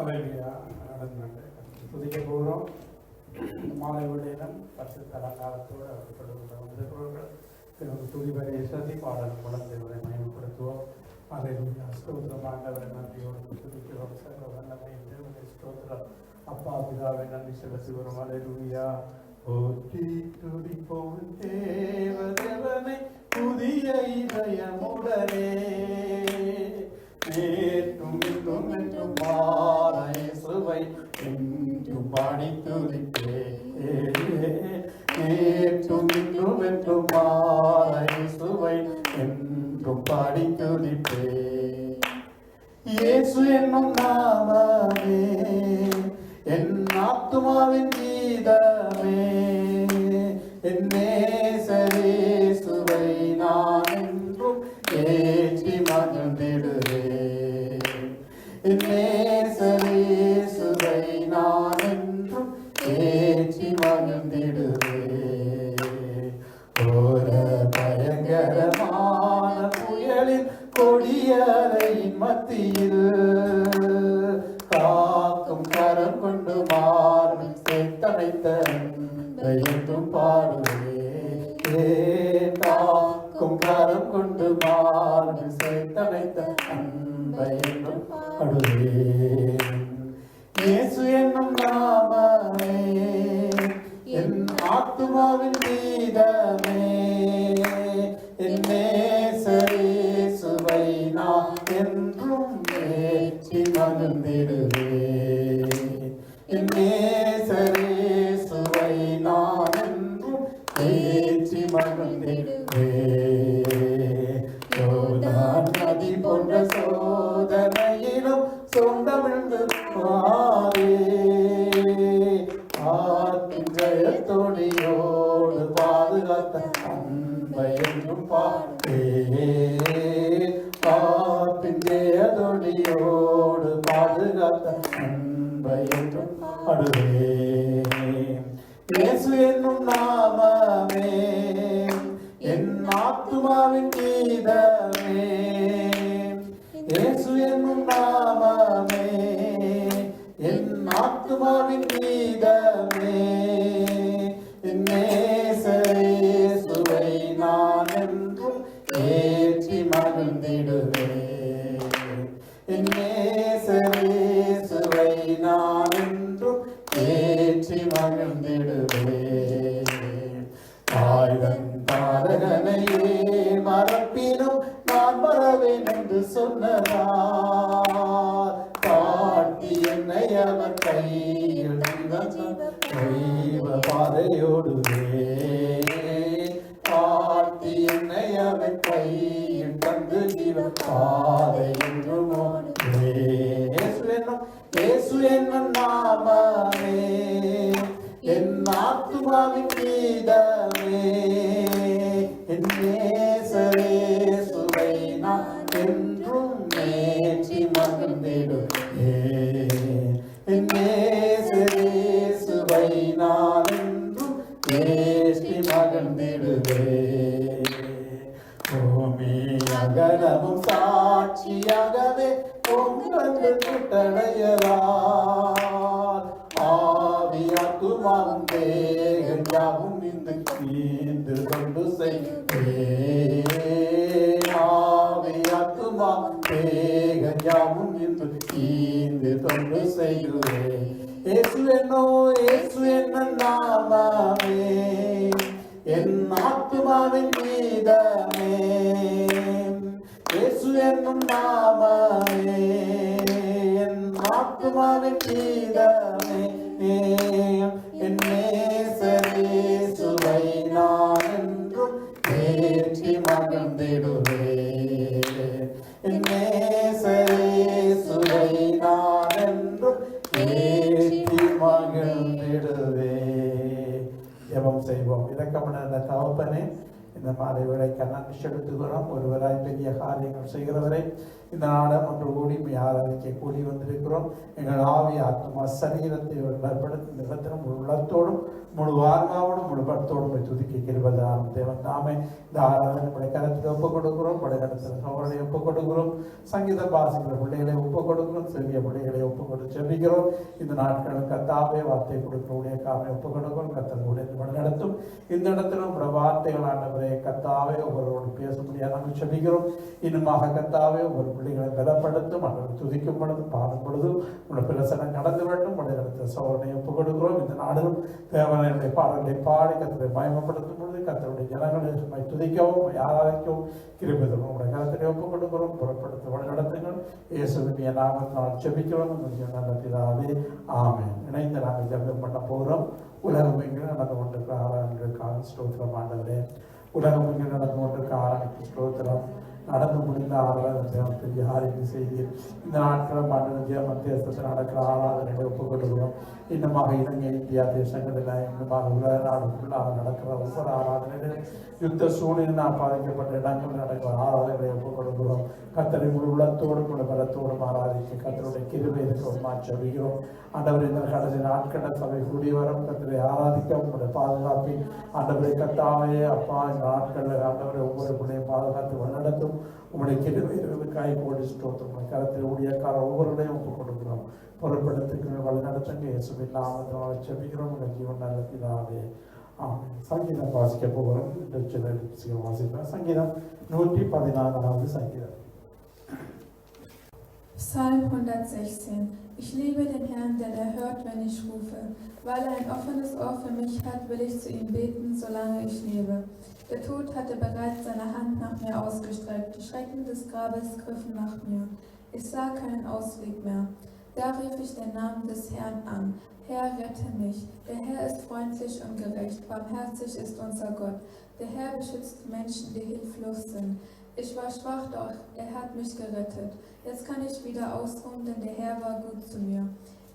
அலையா நடந்தாங்க துதிக்க போகிறோம். மாலை வேளையிலும் பரிசுத்த அலங்காரத்தோடு அவர்கள் வந்திருக்கிறவர்கள் திரு துதிவரை சதி பாடல் மூலம் தேவரை மயமப்படுத்துவோம். அலையா ஸ்தோத்திரமானவரை நன்றியோடு துதிக்கிறோம். சர்வ வல்லமையின் தேவனை ஸ்தோத்திரம். அப்பா பிதாவை நன்றி செலுத்துகிறோம். அலையா போற்றி துதிப்போம் தேவதேவனை புதிய இதயமுடனே நேற்றும் இன்றும் என்றும் மாறேசுவை என்றும் பாடி துதிப்பே. நேற்றும் இன்றும் என்றும் மாறேசுவை என்றும் பாடி துதிப்பே. இயேசு என்னும் நாமமே என் ஆத்துமாவின் கீதமே. என் நேசரேசுவை நான் என்றும் ஏற்றி மகிழ்ந்திடுவேன். என் நேசரேசுவை நான் என்றும் ஏற்றி மகிழ்ந்திடுவேன். ஓர பயங்கரமான புயலின் கொடியறையின் மத்தியில் காக்கும் கரம் கொண்டு மாறும் சேர்த்தனைத்த என்றும் பாடுவே. காக்கும் கரம் கொண்டு மாறும் சேர்த்தனைத்த அன்பை என்றும் பாடுவே. இயேசு என்னும் நாமமே என் ஆத்துமாவின் கீதமே. என் நேசரேசுவை நான் என்றும் ஏற்றி மகிழ்ந்திடுவேன். என் நேசரேசுவை நான் என்றும் ஏற்றி மகிழ்ந்திடுவேன். யோர்தான் நதி போன்ற சோதனையிலும் சொந்தமிழ்ந்து மாறே ஆற்றின் ஜெயத்தொழியோடு பாதுகாத்த அன்பை என்றும் பாடே. ஆற்றின் ஜெயத்தொழியோடு பாதுகாத்த அன்பை என்றும் பாடுவே. இயேசு என்னும் நாமமே என் ஆத்துமாவின் கீதமே. இயேசு என்னும் நாமமே என் ஆத்துமாவின் கீதமே. என் நேசரேசுவை நான் என்றும் ஏற்றி மகிழ்ந்திடுவேன். என் நேசரேசுவை நான் என்றும் ஏற்றி மகிழ்ந்திடுவேன். தாய்தன் தாரகனையே மறப்பினும் நான் மறவேன் என்று சொன்னதார் காட்டி என்னை அவர் கையில் தெய்வ பாதையோடுவே. காட்டி என்னை அவர் கையில் தந்து ஜீவ பாதை என்றும் ஓடுவே. இயேசு என்னும் நாமமே என் ஆத்துமாவின் கீதமே. என் நேசரேசுவை நான் என்றும் ஏற்றி மகிழ்ந்திடுவேன். என் நேசரேசுவை நான் என்றும் ஏற்றி மகிழ்ந்திடுவேன். பூமி அகலமும் சாட்சியாகவே பொங்கந்து குட்டடையலார் ஆவியாத்துமாவும் தேகன் யாவும் இன்று தீர்ந்து கொண்டு செய்வேன். ஆவியாத்துமாவும் தேகன் யாவும் இன்று தீர்ந்து கொண்டு செய்வேன். இயேசு என்ன நாமமே என் ஆத்துமாவின் கீதமே. இயேசு என்னும் நாமமே என் ஆத்துமாவின் கீதமே. என் நேசரேசுவை நான் என்றும் ஏற்றி மகிழ்ந்திடுவேன். என் நேசரேசுவை நான் என்றும் ஏற்றி மகிழ்ந்திடுவேன். ஜெபம் செய்வோம். இரக்கமுள்ள தகப்பனே, இந்த மாலை வேளைக்கு நன்றி செலுத்துகிறோம். ஒருவராய் பெரிய காரியங்கள் செய்கிறவரை இந்த நாடம் ஒன்று கூடி ஆராதிக்க கூடி வந்திருக்கிறோம். எங்கள் ஆவி ஆத்மா சரீரத்தை பலப்படுத்தி இந்த இடத்திலும் முழு உள்ளத்தோடும் முழு ஆன்மாவோடும் முழு படத்தோடும் துதிக்க கிருபதாம் தேவன் தாமே இந்த ஆராதனை கருத்தில் ஒப்புக் கொடுக்கிறோம். படைக்கடத்தில் சோழனை ஒப்புக் கொடுக்கிறோம். சங்கீத பாசிக்கிற பிள்ளைகளை ஒப்புக் கொடுக்கிறோம். சிறிய பிள்ளைகளை ஒப்புக் கொடுத்து ஜெபிக்கிறோம். இந்த நாட்களும் கத்தாவே வார்த்தை கொடுக்கிறோடைய காமை ஒப்புக் கொடுக்கிறோம். கத்தனுடைய நடத்தும் இந்த இடத்திலும் வார்த்தைகள் ஆண்டவரே கத்தாவே ஒவ்வொருவரோடு பேச முடியாது நாங்கள் ஜெபிக்கிறோம். இன்னுமாக கத்தாவே ஒவ்வொரு பிள்ளைகளை பலப்படுத்தும். அவர்கள் துதிக்கும் பொழுதும் பாடும் பொழுதும் உங்களுடைய பிரசனம் நடந்து வேண்டும். படைக்கடத்தில் சோழனை ஒப்புக் கொடுக்கிறோம். இந்த நாடுகளும் தேவனுடைய பாடல்களை பாடி கத்தரை மயமப்படுத்தும் பொழுது கத்தருடைய ஜனங்களை துதிக்கவும் ஆராதிக்கவும் கிருபையும் உங்களுடைய கருத்தை ஒப்புக் கொடுக்கிறோம். புறப்படுத்த வழி நடத்துங்கள். இயேசுவின் நாமத்தினால் ஜெபிக்கிறோம். நல்ல பிதாவே ஆமென். இணைந்து நாங்கள் ஜெபம் பண்ண போகிறோம். உலகம் எங்கே நடந்து கொண்டிருக்கிற ஆராதனைகளுக்காக ஸ்தோத்திரம் ஆண்டவரே. உலகம் எங்கே நடந்து கொண்டிருக்கிற ஆராதனைக்கு ஸ்தோத்திரம். நடந்து முடிந்த ஆராதனை பெரிய ஆரோக்கிய செய்தி. இந்த நாட்களும் மத்திய தேசத்தில் நடக்கிற ஆராதனைகளை ஒப்புக் கொடுக்கிறோம். இன்னுமாக இலங்கை இந்தியா தேசங்களில் இன்னுமாக உலக நாடு ஃபுல்லாக நடக்கிற ஒவ்வொரு ஆராதனைகளும் யுத்த சூழ்நிலை பாதிக்கப்பட்ட இடங்களில் நடக்கிற ஆராதனைகளை ஒப்புக் கொடுக்கிறோம். கத்தரை முழு உள்ளத்தோடும் முழு பலத்தோடும் ஆராதிக்க கத்தருடைய கிருபைக்கு ஒரு மாற்றவிக்கிறோம். ஆண்டவர் இந்த கடைசி நாட்களில் சபை கூடி வரும். கத்தரை ஆராதிக்க உங்களுடைய பாதுகாப்பை ஆண்டவரை கத்தாவே அப்பா இந்த நாட்களில் ஆண்டவரை ஒவ்வொரு பிள்ளையும் பாதுகாத்து வழிநடத்தும். உங்களுடைய கிருபைக்காய் கோடி ஸ்தோத்திரம். கருத்தில் ஊழியக்கார ஒவ்வொருடையும் ஒப்புக் கொடுக்கிறோம். பொருட்படுத்துகிற வழிநடத்துங்க. இயேசுவின் நாமத்தினால் ஜெபிக்கிறோம். உங்கள் ஜீவன் நல்ல பிதாவே ஆமென். சங்கீதம் வாசிக்க போகிறோம். வாசிப்பேன். சங்கீதம் 114 சங்கீதம். Psalm 116. Ich liebe den Herrn, denn er hört, wenn ich rufe. Weil er ein offenes Ohr für mich hat, will ich zu ihm beten, solange ich lebe. Der Tod hatte bereits seine Hand nach mir ausgestreckt. Die Schrecken des Grabes griffen nach mir. Ich sah keinen Ausweg mehr. Da rief ich den Namen des Herrn an. Herr, rette mich. Der Herr ist freundlich und gerecht. Barmherzig ist unser Gott. Der Herr beschützt Menschen, die hilflos sind. Ich war schwach, doch er hat mich gerettet. Jetzt kann ich wieder ausruhen, denn der Herr war gut zu mir.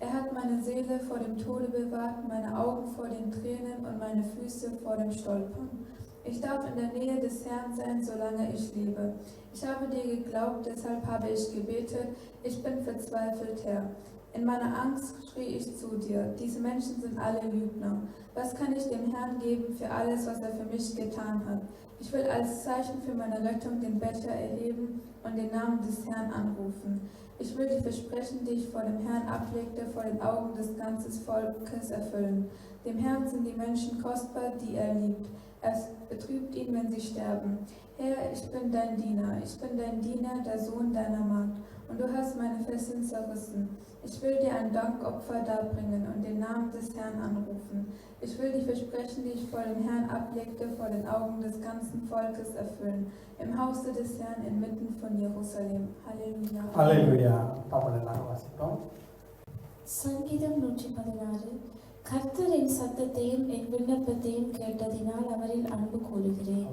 Er hat meine Seele vor dem Tode bewahrt, meine Augen vor den Tränen und meine Füße vor dem Stolpern. Ich darf in der Nähe des Herrn sein, solange ich lebe. Ich habe dir geglaubt, deshalb habe ich gebetet. Ich bin verzweifelt, Herr. In meiner Angst schrie ich zu dir. Diese Menschen sind alle Lügner. Was kann ich dem Herrn geben für alles, was er für mich getan hat? Ich will als Zeichen für meine Rettung den Becher erheben und den Namen des Herrn anrufen. Ich will die Versprechen, die ich vor dem Herrn ablegte, vor den Augen des ganzen Volkes erfüllen. Dem Herrn sind die Menschen kostbar, die er liebt. Es betrübt ihn, wenn sie sterben. Herr, ich bin dein Diener. Ich bin dein Diener, der Sohn deiner Magd. Und du hast meine Fesseln zerrissen. Ich will dir ein Dankopfer darbringen und den Namen des Herrn anrufen. Ich will die Versprechen, die ich vor dem Herrn ablegte, vor den Augen des ganzen Volkes erfüllen. Im Hause des Herrn inmitten von Jerusalem. Halleluja. Halleluja. சங்கீதம் 116. கர்த்தர் என் சத்தத்தையும் என் விண்ணப்பத்தையும் கேட்டதினால் அவரில் அன்பு கூறுகிறேன்.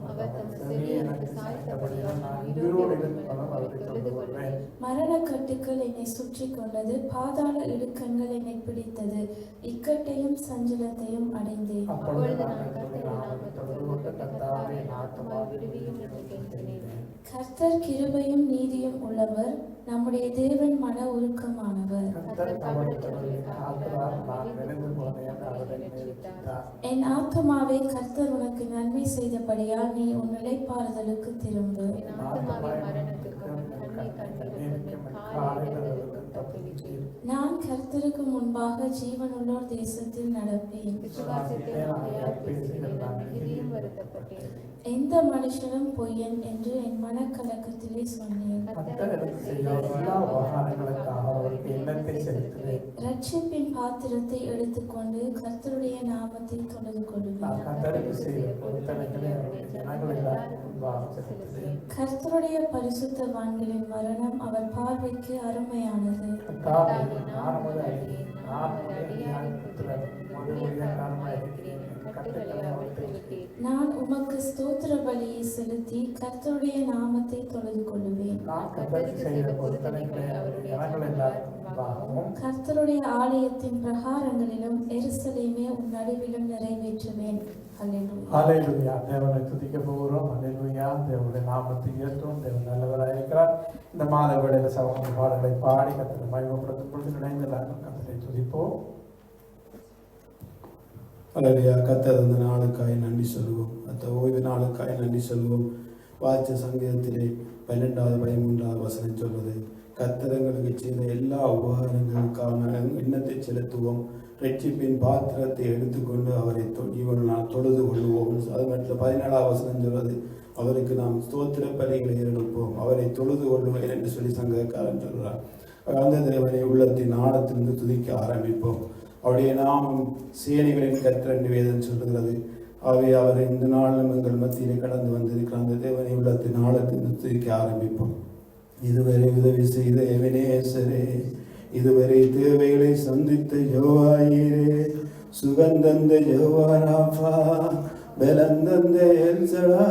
மரணக்கட்டுக்கள் என்னை சுற்றி கொண்டது, பாதாள இடுக்கண்கள் என்னை பிடித்தது. இக்கட்டையும் சஞ்சலத்தையும் அடைந்தேன். கர்த்தர் கிருபையும் நீதியும் உள்ளவர், நம்முடைய தேவன் மன உருக்கமானவர். என் ஆத்துமாவே, கர்த்தர் உனக்கு நன்மை செய்தபடியால் நீ உன் நிலைப்பாறுதலுக்கு திரும்பு. நான் கர்த்தருக்கு முன்பாக ஜீவனுள்ளோர் தேசத்தில் நடப்பேன். எந்த மனுஷனும் பொய்யன் என்று என் மனக்கலக்கத்திலே சொன்னேன். ரட்சிப்பின் பாத்திரத்தை எடுத்துக்கொண்டு கர்த்தருடைய நாமத்தை தொழுது கொள்வேன். கர்த்தருடைய பரிசுத்தவான்களின் மரணம் அவர் பார்வைக்கு அருமையானது. நான் உமக்கு ஸ்தோத்திர பலியை செலுத்தி கர்த்தருடைய நாமத்தை தொழுது கொள்வேன். முன்பாகவும் கர்த்தருடைய ஆலயத்தின் பிரகாரங்களிலும் எருசலேமே உன் நடுவிலும் நிறைவேற்றுவேன். அல்லேலூயா. ஹல்லேலூயா. தேவனை துதிக்க போகிறோம். ஹல்லேலூயா. தேவனுடைய நாமத்தை உயர்த்தும். தேவன் நல்லவராக இருக்கிறார். இந்த மாத வேளையில் சகோதர பாடல்களை பாடி கர்த்தரை மகிமைப்படுத்தும் பொழுது இணைந்து நாங்கள் கர்த்தரை துதிப்போம். ஹல்லேலூயா. கர்த்தர் அந்த நாளுக்காய் நன்றி சொல்லுவோம். அந்த ஓய்வு நாளுக்காய் நன்றி சொல்லுவோம். வாய்ச்ச சங்கீதத்திலே 12வது 13வது வசனம் சொல்வது, கர்த்தர் எங்களுக்கு செய்த எல்லா உபகாரங்களுக்கான எண்ணத்தை செலுத்துவோம். ரட்சிப்பின் பாத்திரத்தை எடுத்துக்கொண்டு அவரை இவனால் தொழுது கொள்வோம். அது மட்டும் 17வது வசனம் சொல்வது, அவருக்கு நாம் ஸ்தோத்திர பலிகளை எடுப்போம், அவரை தொழுது கொள்வோம் என்று சொல்லி சங்கக்காரன் சொல்கிறார். அந்த தேவனை உள்ளத்தின் ஆழத்திலிருந்து துதிக்க ஆரம்பிப்போம். அவருடைய நாமம் சேனைகளின் கர்த்தர் என்று வேதம் சொல்லுகிறது. அவை அவர் இந்த நாளும் எங்கள் மத்தியிலே கடந்து வந்திருக்கிற அந்த தேவனை உள்ளத்தின் ஆழத்திலிருந்து துதிக்க ஆரம்பிப்போம். இதுவரை உதவி செய்த எபினேசரே, இதுவரை தேவைகளை சந்தித்த யெகோவாயீரே, சுகந்தந்த யெகோவா ராஃபா, பலந்தந்த எல்சடா,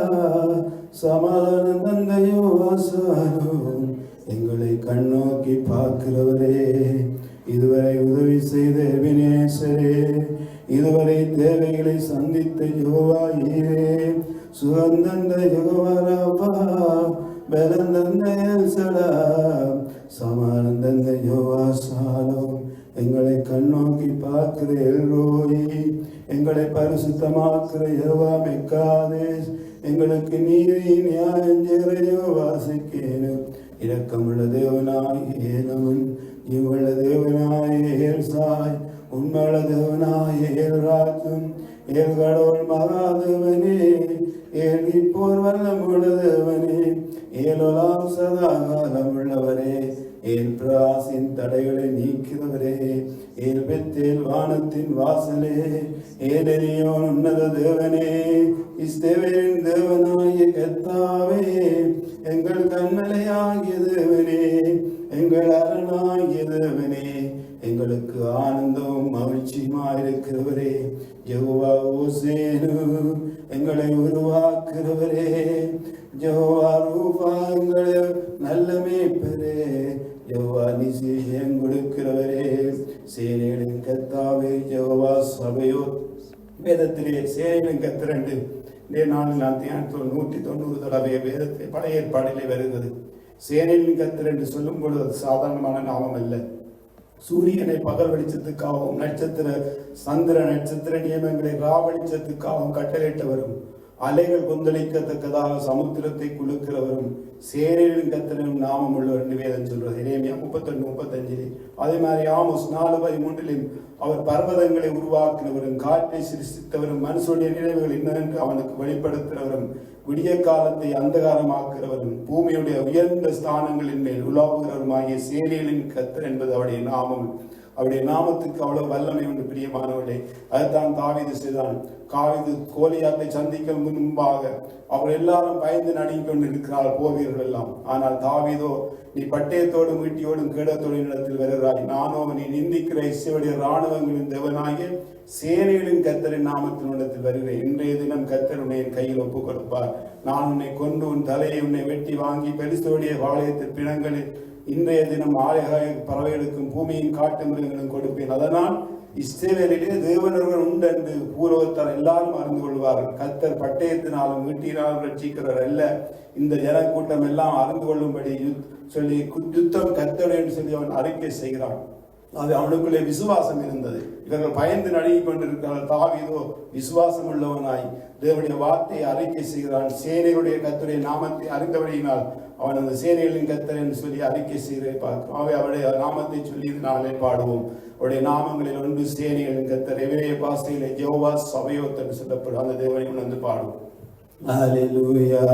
சமாதானம் தந்த யெகோவா ஷாலோம், எங்களை கண்ணோக்கி பார்க்கிறவரே, இதுவரை உதவி செய்த எபினேசரே, இதுவரை தேவைகளை சந்தித்த யெகோவாயீரே, சுகந்தந்த யெகோவா ராஃபா, பலந்தந்த எல்சடா, சமானந்தந்த யெகோவா ஷாலோம், எங்களை கண்ணோக்கி பார்க்கிற எல்ரோயி, எங்களை பரிசுத்தமாக்குற யெகோவா மெக்காதேஸ், எங்களுக்கு நீதி நியாயம் செய்கிற யெகோவா சிக்கேனு, இரக்கமுள்ள தேவனாய் ஏனவன், இவள தேவனாய் ஏல்சாய், உண்மையுள்ள தேவனாய் ஏல்ராஜும், ஏல் கடவுள் மகாதேவனே, ஏல் இப்போர் வல்லமுள்ள தேவனே, ஏலோலாம் சதாகாலம் உள்ளவரே, ஏல் பிராசின் தடைகளை நீக்கிறவரே, ஏல் பெத்தேல் வானத்தின் வாசலே, ஏலெரியோன் உன்னத தேவனே, இஸ்தேவேலின் தேவனாகிய கர்த்தாவே, எங்கள் கண்மலையாகிய தேவனே, எங்கள் அரணாகிய தேவனே, எங்களுக்கு ஆனந்தமும் மகிழ்ச்சியுமாயிருக்கிறவரே, யெகோவா ஓசேனு, எங்களை உருவாக்குகிறவரே, யெகோவா ரூபா, எங்களை நல்ல மேய்ப்பரே, யெகோவா நிசி கொடுக்கிறவரே, சேனைகளின் கர்த்தாவே, யெகோவா சபையோ, வேதத்திலே சேனைகளின் கர்த்தர் இந்த நாளில் நான் தியானத்தோடு 190 தடவை வேதத்திலே பழைய ஏற்பாடிலே வருகிறது. சேனைகளின் கர்த்தர் என்று சொல்லும் பொழுது அது சாதாரணமான நாமம் அல்ல. சூரியனை பகல் வெளிச்சத்துக்காகவும் சந்திர நட்சத்திர நியமங்களை வெளிச்சத்துக்காகவும் கட்டளையிட்டவரும், அலைகள் கொந்தளிக்கத்தக்கதாக சமுத்திரத்தை குலுக்கிறவரும், சேனைகளின் கர்த்தரின் நாமம் உள்ளவர் என்று வேதம் சொல்றது. எரேமியா 31:35. அதே மாதிரி ஆமோஸ் 4:13 அவர் பர்வதங்களை உருவாக்கினவரும், காற்றை சிருஷ்டித்தவரும், மனுஷனுடைய நினைவுகள் என்னவென்று அவனுக்கு வெளிப்படுத்துகிறவரும், விடிய காலத்தை அந்தகாரமாக்குகிறவரும், பூமியுடைய உயர்ந்த ஸ்தானங்களின் மேல் உலாவுகிறவருமாகிய சேனைகளின் கர்த்தர் என்பது அவருடைய நாமம். அவருடைய நாமத்துக்கு அவ்வளவு வல்லமை உண்டு பிரியமானவர்களே. அதுதான் தாவீது செய்தான். தாவீது கோலியாத்தை சந்திக்க முன்பாக அவர் எல்லாரும் பயந்து நடுங்கிக் கொண்டு இருக்கிறார், போவீர்கள் எல்லாம். ஆனால் தாவீதோ, நீ பட்டயத்தோடும் ஈட்டியோடும் கேடத்தோடும் இடத்தில் வருகிறாய், நானோ நீ நிந்திக்கிற இசையுடைய இராணுவங்களின் தேவனாகிய சேனைகளின் கர்த்தரின் நாமத்தின் இடத்தில் வருகிறேன். இன்றைய தினம் கர்த்தர் உன்னை என் கையில் ஒப்புக் கொடுப்பார். நான் உன்னை கொண்டு உன் தலையை உன்னை வெட்டி வாங்கி பெலிஸ்தருடைய பாளையத்தில் பிணங்களில் இன்றைய தினம் ஆலய பறவைகளுக்கும் பூமியின் காட்டு மிருகங்களும் கொடுப்பேன். அதனால் இஸ்ரவேலிலே தேவனர்கள் உண்டு என்று பூர்வத்தார் எல்லாரும் அறிந்து கொள்வார்கள். கர்த்தர் பட்டயத்தினாலும் ஈட்டினாலும் ரட்சிக்கிறார் அல்ல, இந்த ஜனக்கூட்டம் எல்லாம் அறிந்து கொள்ளும்படி சொல்லி யுத்தம் கர்த்தருடைய என்று சொல்லி அவன் அறிக்கை செய்கிறான். அது அவனுக்குள்ளே விசுவாசம் இருந்தது. இவர்கள் பயந்து நடுங்கிக் கொண்டிருக்கிறார்கள். தாவீதோ விசுவாசம் உள்ளவனாய் தேவனுடைய வார்த்தையை அறிக்கை செய்கிறான். சேனையுடைய கர்த்தருடைய நாமத்தை அறிந்தபடியினால் அவன் அந்த சேனைகளின் கர்த்தர் என்று சொல்லி அறிக்கை செய்கிறதை பார்க்கிறோம். அவருடைய நாமத்தை சொல்லி நாளை பாடுவோம். அவருடைய நாமங்களில் ஒன்று சேனைகளின் கர்த்தர். எபிரேய பாஷையிலே யெகோவா சபையோத் என்று சொல்லப்படும் அந்த தேவனை உணர்ந்து பாடுவோம். அல்லேலூயா.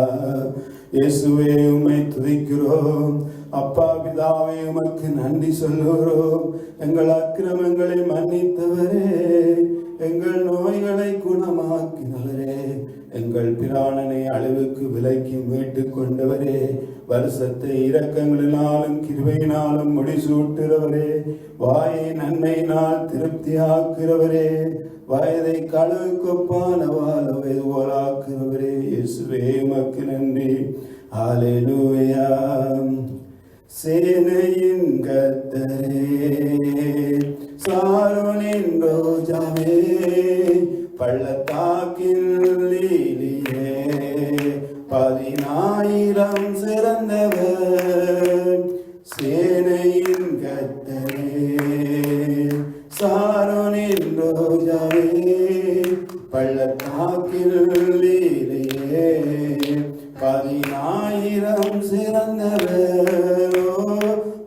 இயேசுவே உம்மை துதிக்கிறோம். அப்பா பிதாவே உமக்கு நன்றி சொல்கிறோம். எங்கள் அக்கிரமங்களை மன்னித்தவரே, எங்கள் நோய்களை குணமாக்கினவரே, எங்கள் பிராணனை அழிவுக்கு விலக்கி மீட்டுக் கொண்டவரே, வருஷத்தை இரக்கங்களினாலும் கிருபையினாலும் முடிசூட்டுகிறவரே, வாயை நன்மையினால் திருப்தியாக்குகிறவரே, வயதை கழுவுக்கொப்பான வாழ வயதுவோலாக்குகிறவரே, இயேசுவே உமக்கு நன்றி. ஹல்லேலூயா. சேனையின் கர்த்தரே, சாரோனின் ரோஜாவே, பள்ளத்தாக்கில் லீலியே, 10,000 சிறந்தவர். சேனையின் கர்த்தரே, சாரோனின் ரோஜாவே, பள்ளத்தாக்கில் லீலியே, 10,000 சிறந்தவர்.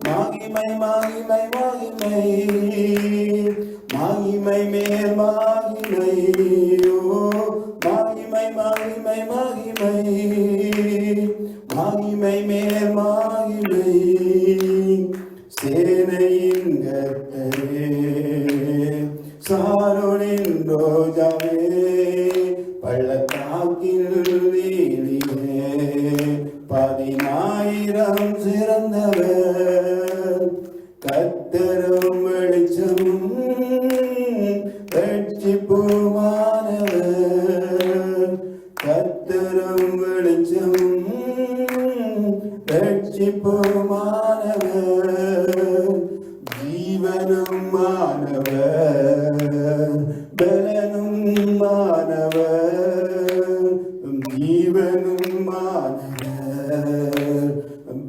மகிமை மகிமை மகிமை, மகிமை மேல் மகிமை, மகிமை மகிமை மகிமை, மகிமை மேல் மகிமை. சேனையின் கர்த்தரே, சாரோனின் ரோஜாவே, பள்ளத்தாக்கில் லீலியே, 10,000 சிறந்தவர். கர்த்தரும் வெளிச்சமும் ரட்சிப்புமானவர். கர்த்தரும் வெளிச்சமும் ரட்சிப்புமானவர். ஜீவனும் மானவர், பலனும் மானவர். ஜீவனும் மானவர்,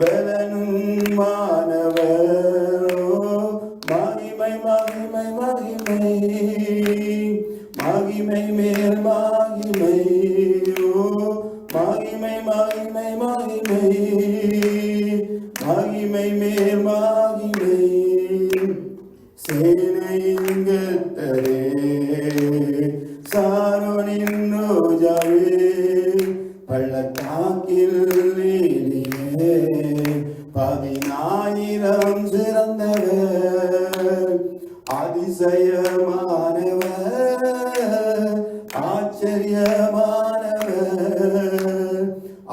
பலனும் மானவர். மகிமை மகிமை மகிமை, மகிமை மேல் மகிமை, மகிமை மகிமை மகிமை, மகிமை மேல் மகிமை. சேனையின் கர்த்தரே, சாரோனின் ரோஜாவே, பள்ளத்தாக்கில் லீலியே, 10,000 சிறந்தவர். அதிசயமானவர், ஆச்சரியமானவர்,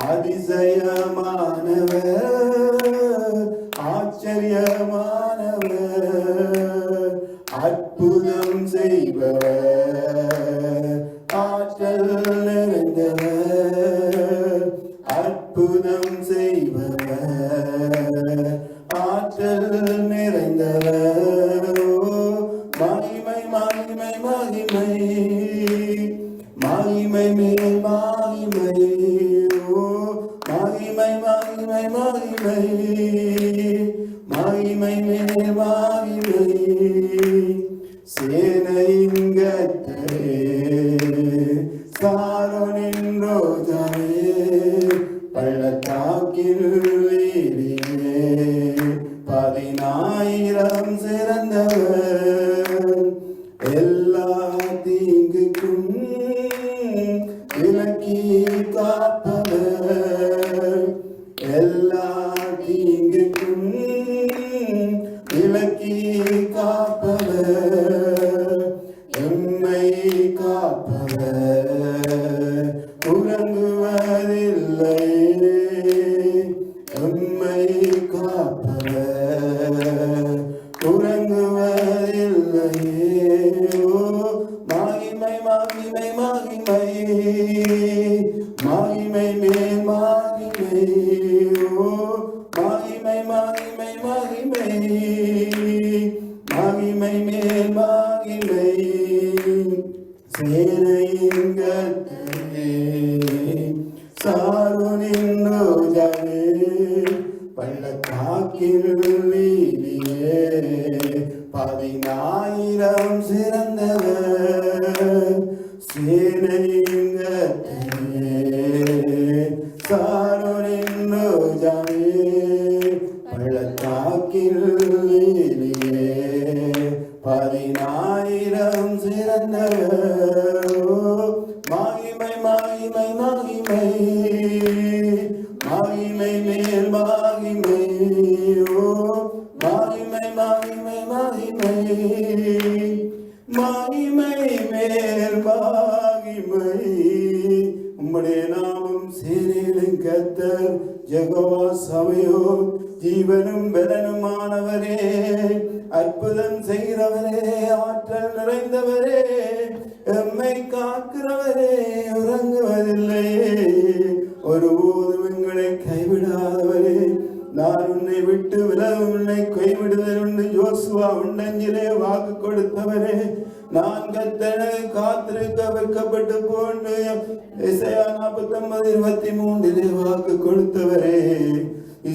அதிசயமானவர், ஆச்சரியமானவர். அற்புதம் செய்பவர், ஆற்றல் நிறைந்தவர். அற்புதம் செய்பவர், ஆற்றல் நிறைந்தவர். மகிமை மகிமை மகிமை, மகிமை மேல் மகிமை, மகிமை மகிமை மகிமை, மகிமை மேல் மகிமை. சேனையின் கர்த்தரே, சாரோனின் ரோஜாவே, பள்ளத்தாக்கில் லீலியே, 10,000 சிறந்தவர். எல்லா தீங்குக்கும் விலக்கி காப்பவர். எல்லா தீங்குக்கும் விலக்கி காப்பவர். எம்மை காப்பவர், உறங்குவதில்லை. எம்மை காப்பவர், உறங்குவதில்லையே. மகிமை மகிமை மகிமை, மகிமை மேல் மகிமை, மகிமை மகிமை மகிமை, மகிமை மேல் மகிமை. சேனையின் கர்த்தரே, சாரோனின் ரோஜாவே, பள்ளத்தாக்கில் லீலியே, 10,000 சிறந்தவர். சேனையின் கர்த்தரே, சாரோனின் ரோஜாவே, பள்ளத்தாக்கில் லீலியே, 10,000 சிறந்தவர். மகிமை மகிமை மகிமை, மகிமை மேல் மகிமை, மகிமை மகிமை மகிமை, மகிமை மேல் மகிமை. உம்முடைய நாமம் சேனையின் கர்த்தர் யெகோவா சபையோர், ஜீவனும் பலனுமானவரே, அற்புதம் செய்கிறவரே, ஆற்றல் நிறைந்தவரே, எம்மை காக்கிறவரே, உறங்குவதில்லையே, ஒருபோதும் எங்களை கைவிடாதவரே, நான் உன்னை விட்டு விலகும், உன்னை கைவிடுதல் உண்டு. யோசுவா உண்டஞ்சிலே வாக்கு கொடுத்தவரே, நான் கர்த்தரை காத்திருக்க வைக்கப்பட்டு போன்று எசையா 49:23 வாக்கு கொடுத்தவரே,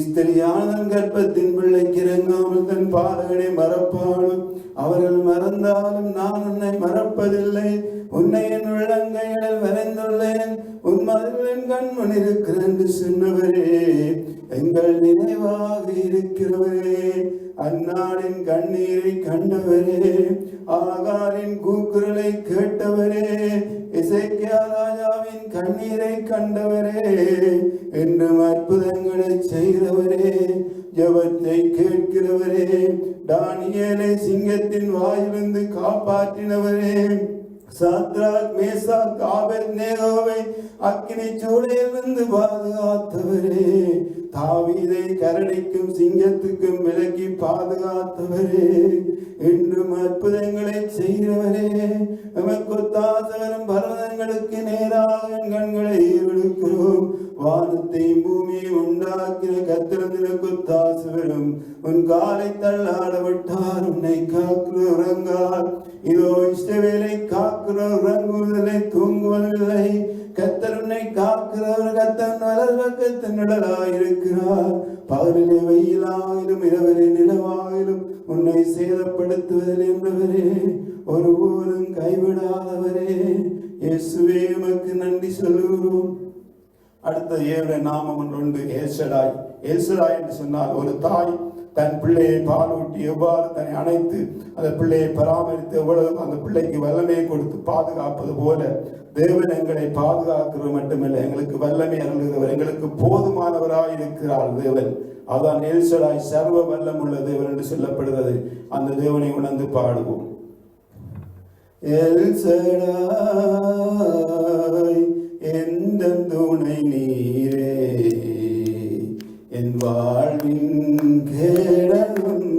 ஸ்திரியானதன் கர்ப்பத்தின் பிள்ளைக்கு இறங்காமல் தன் பாதகனை மறப்பாலும் அவர்கள் மறந்தாலும் நான் உன்னை மறப்பதில்லை. உன்னை என் உள்ளங்கைகளில் வரைந்துள்ளேன், உன் மதிலின் கண்முன் இருக்கிற என்று சொன்னவரே, எங்கள் நினைவாக இருக்கிறவரே, அந்நாளின் கண்ணீரை கண்டவரே, ஆகாரின் கூக்குரலை கேட்டவரே, எசேக்கியா ராஜாவின் கண்ணீரை கண்டவரே, என்றும் அற்புதங்களை செய்கிறவரே, ஜெபத்தை கேட்கிறவரே, தானியேலை சிங்கத்தின் வாயிலிருந்து காப்பாற்றினவரே, சாத்ராக் மேசாக் ஆபேத்நேகோவை அக்கினி சூளையிலிருந்து பாதுகாத்தவரே, தாவீதை கரடிக்கும் சிங்கத்துக்கும் விலக்கி பாதுகாத்தவரே, என்றும் அற்புதங்களை செய்கிறவரே, எமக்கு ஒத்தாசகரும் பர்வதங்களுக்கு நேராக கண்களை ஏறெடுக்கிறோம். வானத்தையும் பூமியை உண்டாக்கின கர்த்தர் ஒத்தாசகரும் உன் காலை தள்ளாட விட்டார். உன்னை காக்கிற உறங்கார், இதோ இஷ்டவேலை காக்கிற உறங்குவதில்லை, தூங்குவதில்லை. கர்த்தர் உன்னை காக்கிறவர், கர்த்தர் வலது பக்கத்தின் நிழலாயிருக்கிறார். பகலிலே வெயிலாயிலும் இரவிலே நிலவாயிலும் உன்னை சேதப்படுத்துவதில் என்பவரே, ஒருபோதும் கைவிடாதவரே, இயேசுவே உமக்கு நன்றி சொல்லுகிறோம். அடுத்த 7 நாமம் ஒன்று ஏல்ஷடாய். ஏல்ஷடாய் என்று சொன்னால் ஒரு தாய் தன் பிள்ளையை பாலூட்டி எவ்வாறு தன்னை அணைத்து அந்த பிள்ளையை பராமரித்து எவ்வளவு அந்த பிள்ளைக்கு வல்லமையை கொடுத்து பாதுகாப்பது போல தேவன் எங்களை பாதுகாக்கிறது மட்டுமல்ல, எங்களுக்கு வல்லமை அருள்கிறவர், எங்களுக்கு போதுமானவராய் இருக்கிறார் தேவன். அதான் ஏல்ஷடாய், சர்வ வல்லம் உள்ள தேவன் என்று சொல்லப்படுகிறது. அந்த தேவனை உணர்ந்து பாடுவோம். ஏல்ஷடாய் எந்த துணை நீரே, என் வாழ்வின் கேடகம்.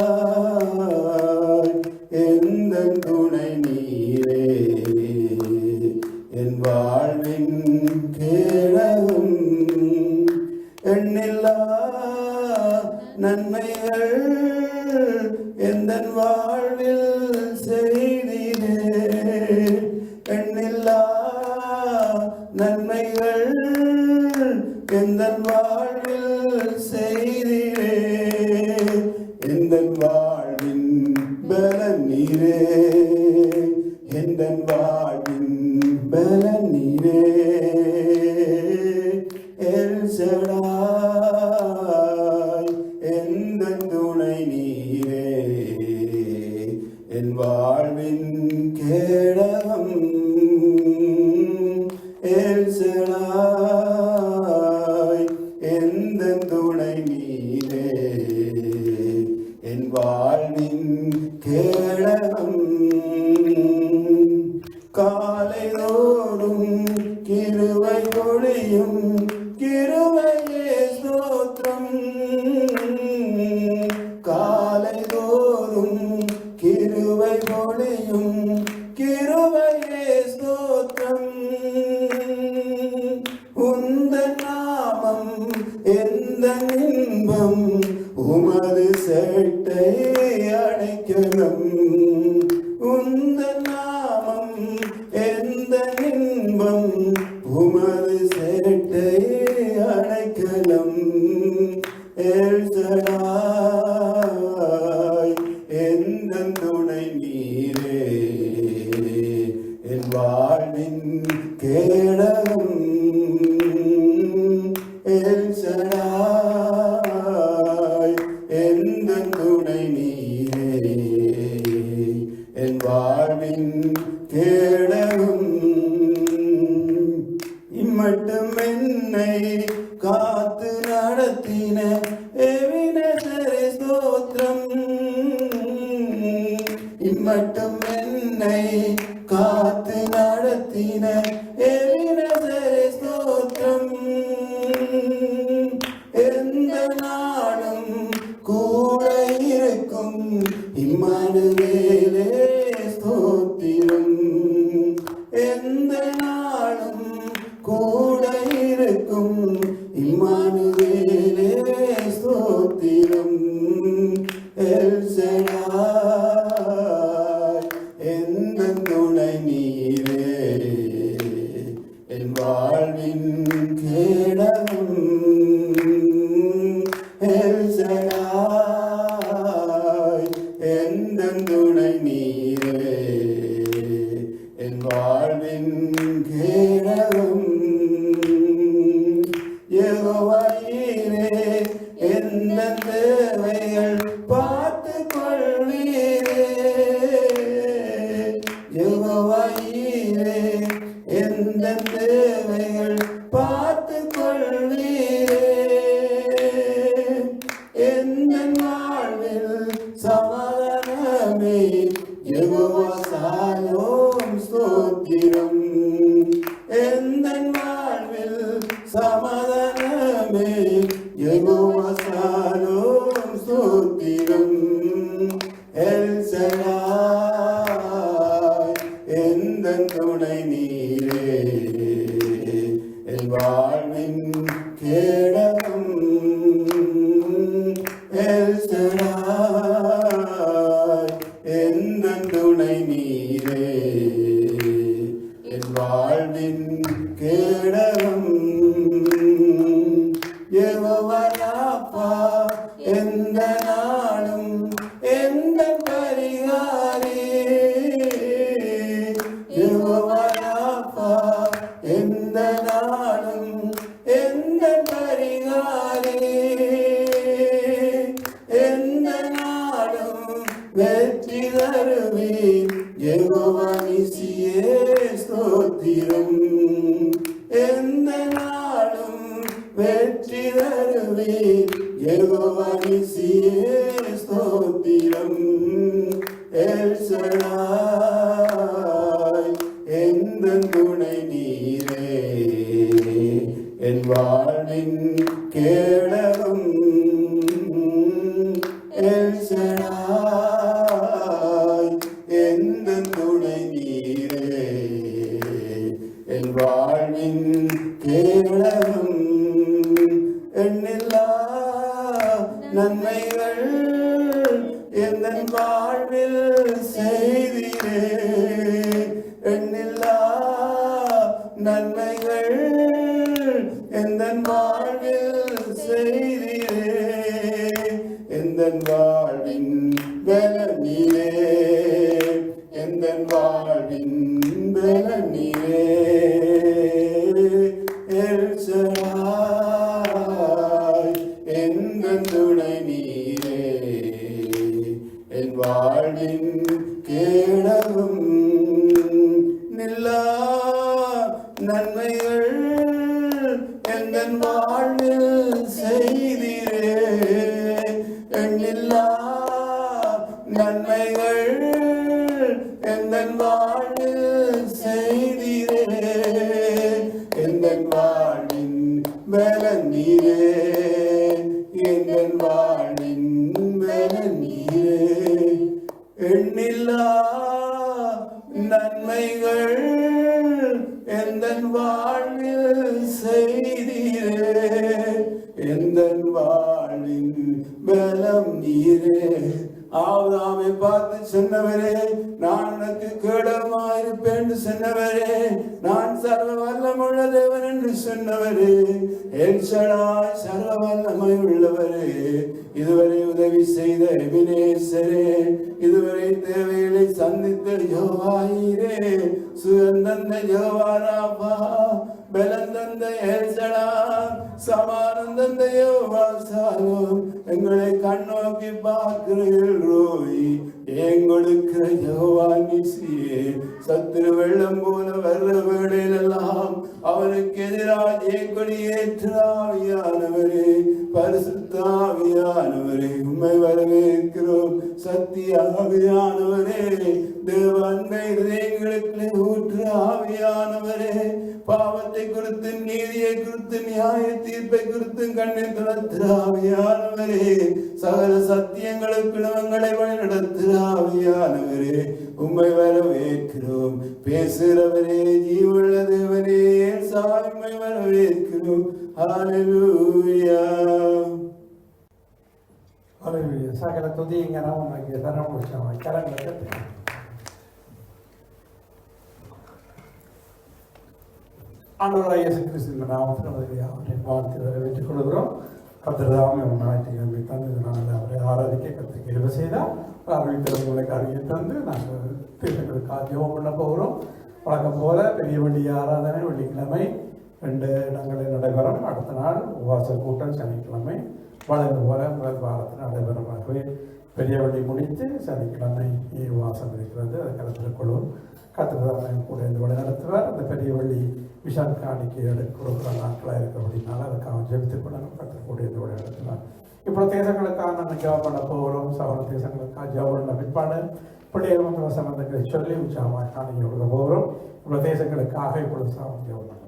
ஏல்ஷடாய் எந்த துணை நீரே, என் வாழ்வின் கேடகம். எண்ணில்லா நன்மைகள் எந்த வாழ்வில் செய்தீரே, எண்ணில்லா நன்மைகள் எந்த வாழ்வில் செய்தீரே, எந்த வாழ்வின் பலன் நீரே, எந்த வாழ்வின் பலன் நீரே. ஏல்ஷடாய் எந்த துணை நீரே, என் வாழ்வின் கேடகம். ஏல்ஷடாய் எந்த துணை நீரே, என் வாழ்வின் கேடகம். காலைதோறும் கிருபை பொழியும், கிருபையே ஸ்தோத்திரம். காலைதோறும் கிருபை பொழியும், கிருபையே ஸ்தோத்திரம். உந்தன் நாமம் எந்த இன்பம், உமது சேட்டை அடைக்கலம். உந்தன் நாமம் எந்த இன்பம், உமது சேட்டை அடைக்கலம். ஏல்ஷடாய் எந்த துணை நீரே, என் வாழ்வின் கேடகம். ஏல்ஷடாய் எந்த துணை நீரே, என் வாழ்வின் கேடகம். இம்மட்டும் என்னை காத்து நடத்தின எவினேசரே ஸ்தோத்திரம். இம்மட்டும் என்னை காத்து நடத்தின எவினேசரே ஸ்தோத்திரம். எந்த நாளும் கூட இருக்கும் இம்மானுவேலே ஸ்தோத்திரம். எந்த நாளும் கூட இருக்கும் எல்சடாய் எந்தன் துணை நீரே என் வாழ்வின் கேடகம் யெகோவாயீரே எந்தன் தேவைகள் பார்த்து கொள்வீரே யெகோவாயீரே எந்தன் தேவைகள் பார்த்து கொள்வீரே எந்தன் வாழ்வில் சமாதானமே யெகோவா சாலோம் ஸ்தோத்திரம் எந்தன் வாழ்வில் சமாதானமே யெகோவா சாலோம் ஸ்தோத்திரம் எல்சடாய் எந்தன் துணை நீரே என் வாழ்வின் கேடகம் எல்சடாய் எந்தன் துணை நீரே என் வாழ்வின் கேடகம் யெகோவா ராப்பா எந்த நாளும் எந்த பரிகாரே யெகோவா ராப்பா எந்த நாளும் எந்த பரிகாரே எந்த நாளும் வெற்றி தருவீர் யெகோவா நிசியே ஸ்தோத்திரம் எந்த நாளும் வெற்றி தருவீர் யெகோவா நிசியே ஸ்தோத்திரம் எல்சடாய் எந்தன் துணை நீரே என் வாழ்வின் கேடகம் எல்சடாய் எந்தன் துணை நீரே என் வாழ்வின் கேடகம் எண்ணில்லா நன்மைகள் எந்தன் வாழ்வில் செய்திரே எண்ணில்லா நன்மைகள் எந்தன் வாழ்வில் செய்திரே எந்தன் வாழ்வின் பலனீரே எந்தன் வாழ்வின் பலனீரே எல்சடாய் எந்தன் துணை நீரே என் வாழ்வின் கேடகம் நில்லா நன்மைகள் எந்தன் வாழ்வில் செய்திரே எண்ணில்லா நன்மைகள் எந்தன் வாழ்வில் செய்திரே எந்தன் வாழ்வின் பலன் நீரே எந்தன் வாழ்வின் பலன் நீரே எண்ணில்லா நன்மைகள் எந்தன் வாழ்வில் செய்திரே எந்தன் வாழ்வின் பலம் நீரே ஆபிரகாமை பார்த்து சொன்னவரே நான் உனக்கு கேடகமாயிருப்பேன் சொன்னவரே நான் சர்வ வல்லமுள்ள தேவன் என்று சொன்னவரே எல்சடாய் சர்வ வல்லமை உள்ளவரே இதுவரை உதவி செய்த எபினேசரே இதுவரை தேவைகளை சந்தித்த யெகோவாயீரே சுகந்தந்த யெகோவா ராப்பா பலந்தந்த எல்சடா சமானந்தந்த யெகோவா சாலோம் எங்களை கண்ணோக்கி பார்க்கிறீர்கள் ரோய் எங்களுக்கு யெகோவா நிசியே சத்துரு வெள்ளம் போல வர்ற வேளையிலெல்லாம் அவனுக்கு எதிராக ஏற்கொடி ஏற்றாவியானவரே பரிசுத்தாவியானவரே உம்மை வரவேற்கிறோம் சத்தியாவியானவரே தேவ அன்பை இதயங்களுக்குள்ளே ஊற்று ஆவியானவரே பாவத்தை குறித்து நீதியை குறித்து நியாய தீர்ப்பை குறித்து கண்ணை துளத்து ஆவியானவரே சகல சத்தியங்களுக்கு எங்களை வழிநடத்து ஆவியானவரே உம்மை வரவேற்கிறோம் பேசுகிறவரே ஜீவுள்ள தேவனே சாமி வரவேற்கிறோம் ஹல்லேலூயா ஹல்லேலூயா சகல துதிங்க நாம் உமக்கு தரம் கொடுத்தோம் கரங்களை தட்டி ஆண்டவராகிய இயேசு கிறிஸ்துவின் நாமத்தில் அவரை வாழ்த்து வரவேற்றுக் கொள்கிறோம். கத்திரதாமே ஞாயிற்றுக்கிழமை தந்து நாங்கள் அவரை ஆராதிக்க கத்திரிக்கை கிருபை செய்தால் அறிவித்தவர்களுக்கு அறிவியை தந்து நாங்கள் தேசங்களுக்காக ஜெபம் பண்ண போகிறோம். வழக்கம் போல பெரிய வெள்ளி ஆராதனை வெள்ளிக்கிழமை 2 இடங்களில் நடைபெறும். அடுத்த நாள் உபவாச கூட்டம் சனிக்கிழமை வழங்கு போல முதல் வாரத்தில் நடைபெறும். ஆகவே பெரிய வெள்ளி முடித்து சனிக்கிழமை உபவாசம் இருக்கிறது. அதை கருத்தில் கொள்வோம். கத்திரதாமே கூட இந்த வழி நடத்துவார். அந்த பெரிய வெள்ளி விஷால் காணிக்கை கொடுக்குற நாட்களாக இருக்க அப்படின்னால அதுக்காக ஜெபித்துக் கொள்ளணும். கத்திரக்கூடிய இந்த வழி நடத்துவார். இப்போ தேசங்களுக்காக நாங்கள் ஜெபம் பண்ண போகிறோம். சகல தேசங்களுக்காக ஜெபம் பண்ண பிற்பாடு பிள்ளைகள் மற்ற சம்பந்தங்களை சொல்லி உற்சாகமாக காணிக்கை கொடுக்க போகிறோம். இப்போ தேசங்களுக்காக இப்பொழுது சாமம் ஜெபம் பண்ண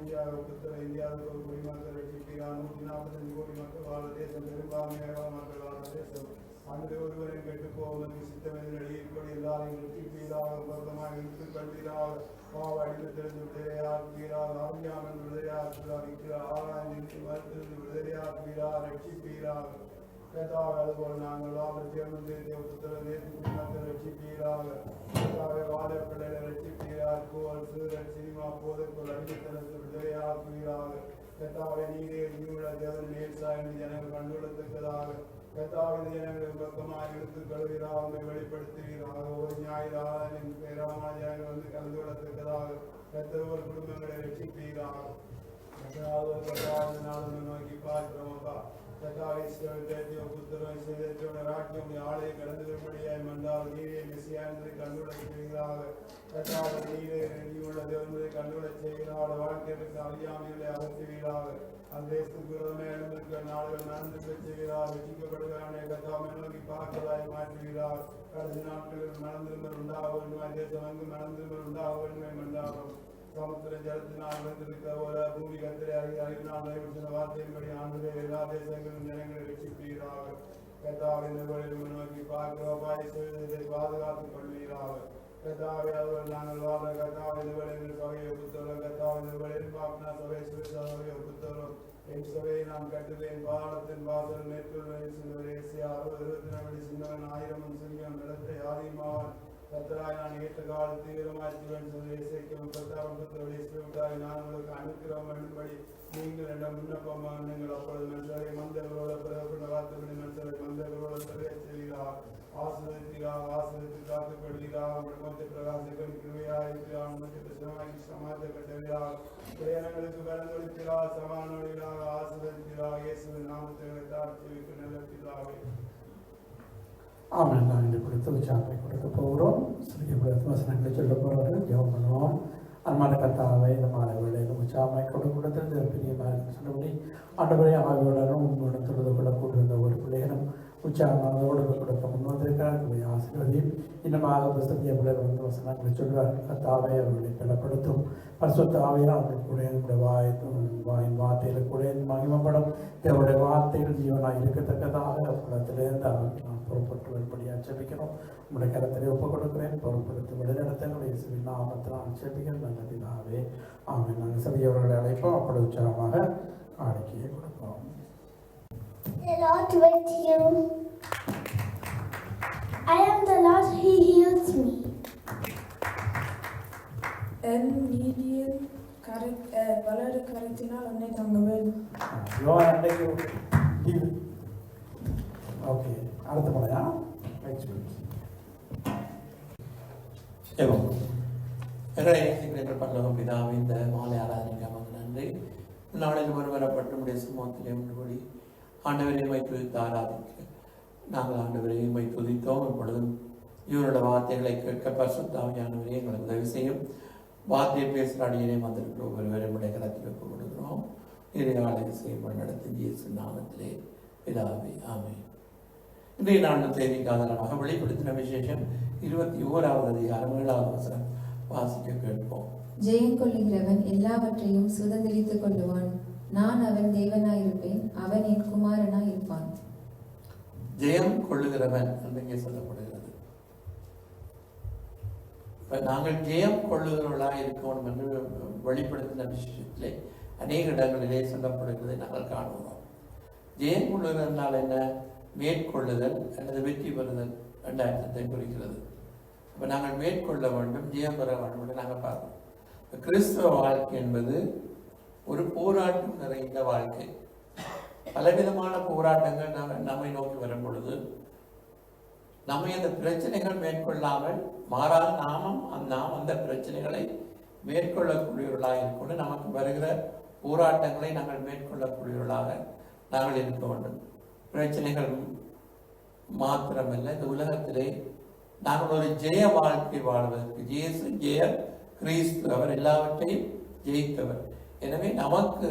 இந்தியாவுக்கு ஒரு கோடி மக்கள் ரட்சிப்பீராக 145 கோடி மக்கள் வாழ தேசம் பெரும்பான்மையாக மக்கள் வாழ தேசம் அன்று ஒருவரின் கெட்டுப் போவதற்கு சித்தமென்று எழுதியபடி எல்லாரையும் ரட்சிப்பீராக பக்கமாக இழுத்துக் கொள்வீராக பாவ அடிமத்திலிருந்து விடுதலையாக்குவீராக ஆவியாமல் விடுதலையாக்குகிறார் ஆராய்ந்து மறுத்திருந்து விடுதலையாக்குவீராக ரட்சிப்பீராக கர்த்தாவே அதுபோல் நாங்கள் வாபத்தியமுந்து புத்திரனே மக்கள் ரட்சிப்பீராக கர்த்தாவே வாழப்பிள்ளைகளை ரட்சிப்பீராக கோல் சூழல் சினிமா போதற்குள் அடிமத்திலிருந்து விடுதலையாக்குவீராக கர்த்தாவே நீரே நீயுள்ள தேவன் மேல் சாய்ந்து ஜனங்கள் கண்டுள்ளத்தக்கதாக கர்த்தாவே ஜனங்கள் பக்கமாக இழுத்துக் கொள்வீராக உண்மை வெளிப்படுத்துவீராக ஒரு ஞாயிறு ஆராதனை பேரான ஜனங்கள் வந்து கலந்து கொள்ளத்தக்கதாக கர்த்தர் குடும்பங்களை ரட்சிப்பீராக நாளும் நோக்கி பார்க்கிறோம்ப்பா ராஜ்யம் ஆலையை கடந்து வரும்படியாய் மன்றால் நீரே மெசியானதை கண்டுவிடச் செய்கிறாக நீரே உள்ள தேவன்களை கண்டுவிடச் செய்கிறார் வாழ்க்கைக்கு அறியாமைகளை அகற்றுவீராக அந்த தேசத்துக்கு விரோதமாக எழுந்திருக்கிற நாடுகள் நடந்திருக்க செய்கிறார் ரசிக்கப்படுகிறானே கத்தாவை நோக்கி பார்க்கலாய் மாற்றுகிறார் கடைசி நாட்களில் மனந்திருந்தல் உண்டாக வேண்டுமா தேசம் அங்கு மனந்திருந்தல் உண்டாக வேண்டுமே மன்றாகும் சமுத்திர ஜலத்தினால் விழுந்திருக்கிற ஒரு பூமி கத்திரை அறிவினால் நிறைவேற்றின வார்த்தையின்படி ஆண்டு எல்லா தேசங்களும் ஜனங்களை ரட்சிப்பீராக கத்தாவை நிறுவனம் நோக்கி பார்க்கிறோபாய் செய்வதை பாதுகாத்துக் கொள்வீராக கத்தாவை அவர்கள் நாங்கள் வாழ்ற கத்தாவை நிறுவனங்கள் சபையை ஒப்புத்தோம் கத்தாவை நிறுவனம் பாப்னா சபை சுவிசாவை ஒப்புத்தோம் என் சபையை நான் கட்டுவேன் பாலத்தின் வாசல் மேற்கொள்வேன் சின்னவரேசியா 60 சின்னவன் 1000 சிங்கம் நிலத்தை ஆதிமாவன் கர்த்தராய் நான் ஏற்ற கால தீவிரமாய் ஜீவன் இசைக்கும் கர்த்தாவிட்டாய் நான் உங்களுக்கு அனுக்கிறோம் என்படி நீங்கள் என்ற முன்னப்பம் நீங்கள் அப்பொழுது மனுஷரை மந்தர்களோட பிறகு வார்த்தைப்படி மனுஷரை மந்தர்களோட சிறையை செய்கிறார் ஆசிரியத்திற்காக ஆசிரியத்து காத்துக்கொள்கிறார் முகத்தை பிரகாசிக்கும் கிருவையாயிருக்கிறார் முகத்தை சமாஜ கட்டுகிறார் பிரயாணங்களுக்கு கலந்தொழிக்கிறார் சமானொழிகிறார் ஆசிரியத்திற்காக இயேசுவின் நாமத்தை தாழ்த்தி நல்ல ஆமாம். நாங்கள் கொடுத்து உற்சாகத்தை கொடுக்க போகிறோம். சிறிய வசனங்களை சொல்ல போகிறார்கள். ஜெபம் பண்ணுவோம். அன்பான கர்த்தாவே இந்த மாலை வேளையில் உற்சாகமாய் கொடுத்து பெரியமாக சொன்னபடி ஆண்டவரே ஆவியுடனும் உங்களுடன் தொழுது கொள்ளக்கூட்டிருந்த ஒரு பிள்ளைகளும் உற்சாகமாக கொடுக்க முன்வந்திருக்கிறார்கள். ஆசீர்வதியும் இன்னமாக பிரசத்திய பிள்ளைகள் வந்து வசனங்களை சொல்வார்கள். கர்த்தாவே அவர்களை பலப்படுத்தும் பரிசுத்த ஆவியாக அவர்கள் கூட என்னுடைய வாயின் வார்த்தையில் கூட மகிமைப்படும் தேவனுடைய வார்த்தைகள் ஜீவனாக இருக்கத்தக்கதாக குளத்திலிருந்து அவர்கள் நான் பொறுப்பட்டு வரும்படியாக ஜெபிக்கிறோம். உங்களுடைய கரத்திலே ஒப்புக் கொடுக்கிறேன். பொறுப்படுத்தி வழிநடத்தங்கள் இயேசுவின் நாமத்தில் நான் ஜெபிக்கிறேன். நல்லதினாவே ஆமென். நாங்கள் சபையவர்களை அழைப்போம். அப்படி உற்சாகமாக காணிக்கையை கொடுப்போம். The Lord with you. I am the Lord, He heals me. என் நீதியின் வலது கரத்தினால் உன்னை தாங்குவேன். ஓகே, அடுத்த முறையா பல்லவ பிதாவை இந்த மாலை ஆராதனைக்காக நன்றி. நாளில் ஒருவரப்பட்டு நம்முடைய சமூகத்திலே ஒன்றுபடி ஆண்டவரை துதித்து ஆராதிக்க நாங்கள் ஆண்டவரை துதித்தோம். இப்பொழுதும் இவரோட வார்த்தைகளை கேட்க பரிசுத்த ஆவியானவரே எங்களுக்கு உதவி செய்யும். வார்த்தையை பேசுகிற அடியனே வந்திருக்கிற ஒவ்வொருவரும் கரத்தில் ஒப்பு கொடுக்கிறோம். இறையாளர் செய்ய நடத்தி இயேசு நாமத்திலே பிதாவே ஆமென். இன்றைய நாள் செய்திக்கு ஆதாரமாக வெளிப்படுத்தின விசேஷம் 21வது அதிகாரம் 7வது வசனம் வாசிக்க கேட்போம். ஜெயம் கொள்ளுகிறவன் எல்லாவற்றையும் சுதந்திரித்துக் கொள்ளுவான். நான் அவன் தேவனாயிருப்பேன், அவன் என் குமாரனாய் இருப்பான். ஜெயம் கொள்ளுகிறவன் என்று இங்கே சொல்லப்படுகிறது. இப்ப நாங்கள் ஜெயம் கொள்ளுகிறவர்களாக இருக்கணும் என்று வெளிப்படுத்தின விஷயத்திலே அநேக இடங்களிலே சொல்லப்படுகிறதை நாங்கள் காணுகிறோம். ஜெயம் கொள்ளுகிறதுனால என்ன? மேற்கொள்ளுதல் அல்லது வெற்றி பெறுதல் என்ற அர்த்தத்தை குறிக்கிறது. இப்போ நாங்கள் மேற்கொள்ள வேண்டும், ஜெயம் பெற வேண்டும் என்று நாங்கள் பார்க்கிறோம். கிறிஸ்தவ வாழ்க்கை என்பது ஒரு போராட்டம் நிறைந்த வாழ்க்கை. பலவிதமான போராட்டங்கள் நம்மை நோக்கி வரும் பொழுது நம்மை அந்த பிரச்சனைகள் மேற்கொள்ளாமல் மாறாக நாம் அந்த பிரச்சனைகளை மேற்கொள்ளக்கூடியவர்களாக இருக்கணும். நமக்கு வருகிற போராட்டங்களை நாங்கள் மேற்கொள்ளக்கூடியவர்களாக நாங்கள் இருக்க வேண்டும். பிரச்சனைகள் மாத்திரமல்ல, இந்த உலகத்திலே நாங்கள் ஒரு ஜெய வாழ்க்கை வாழ்வதற்கு இயேசு ஜெய கிறிஸ்து, அவர் எல்லாவற்றையும் ஜெயித்தவர். எனவே நமக்கு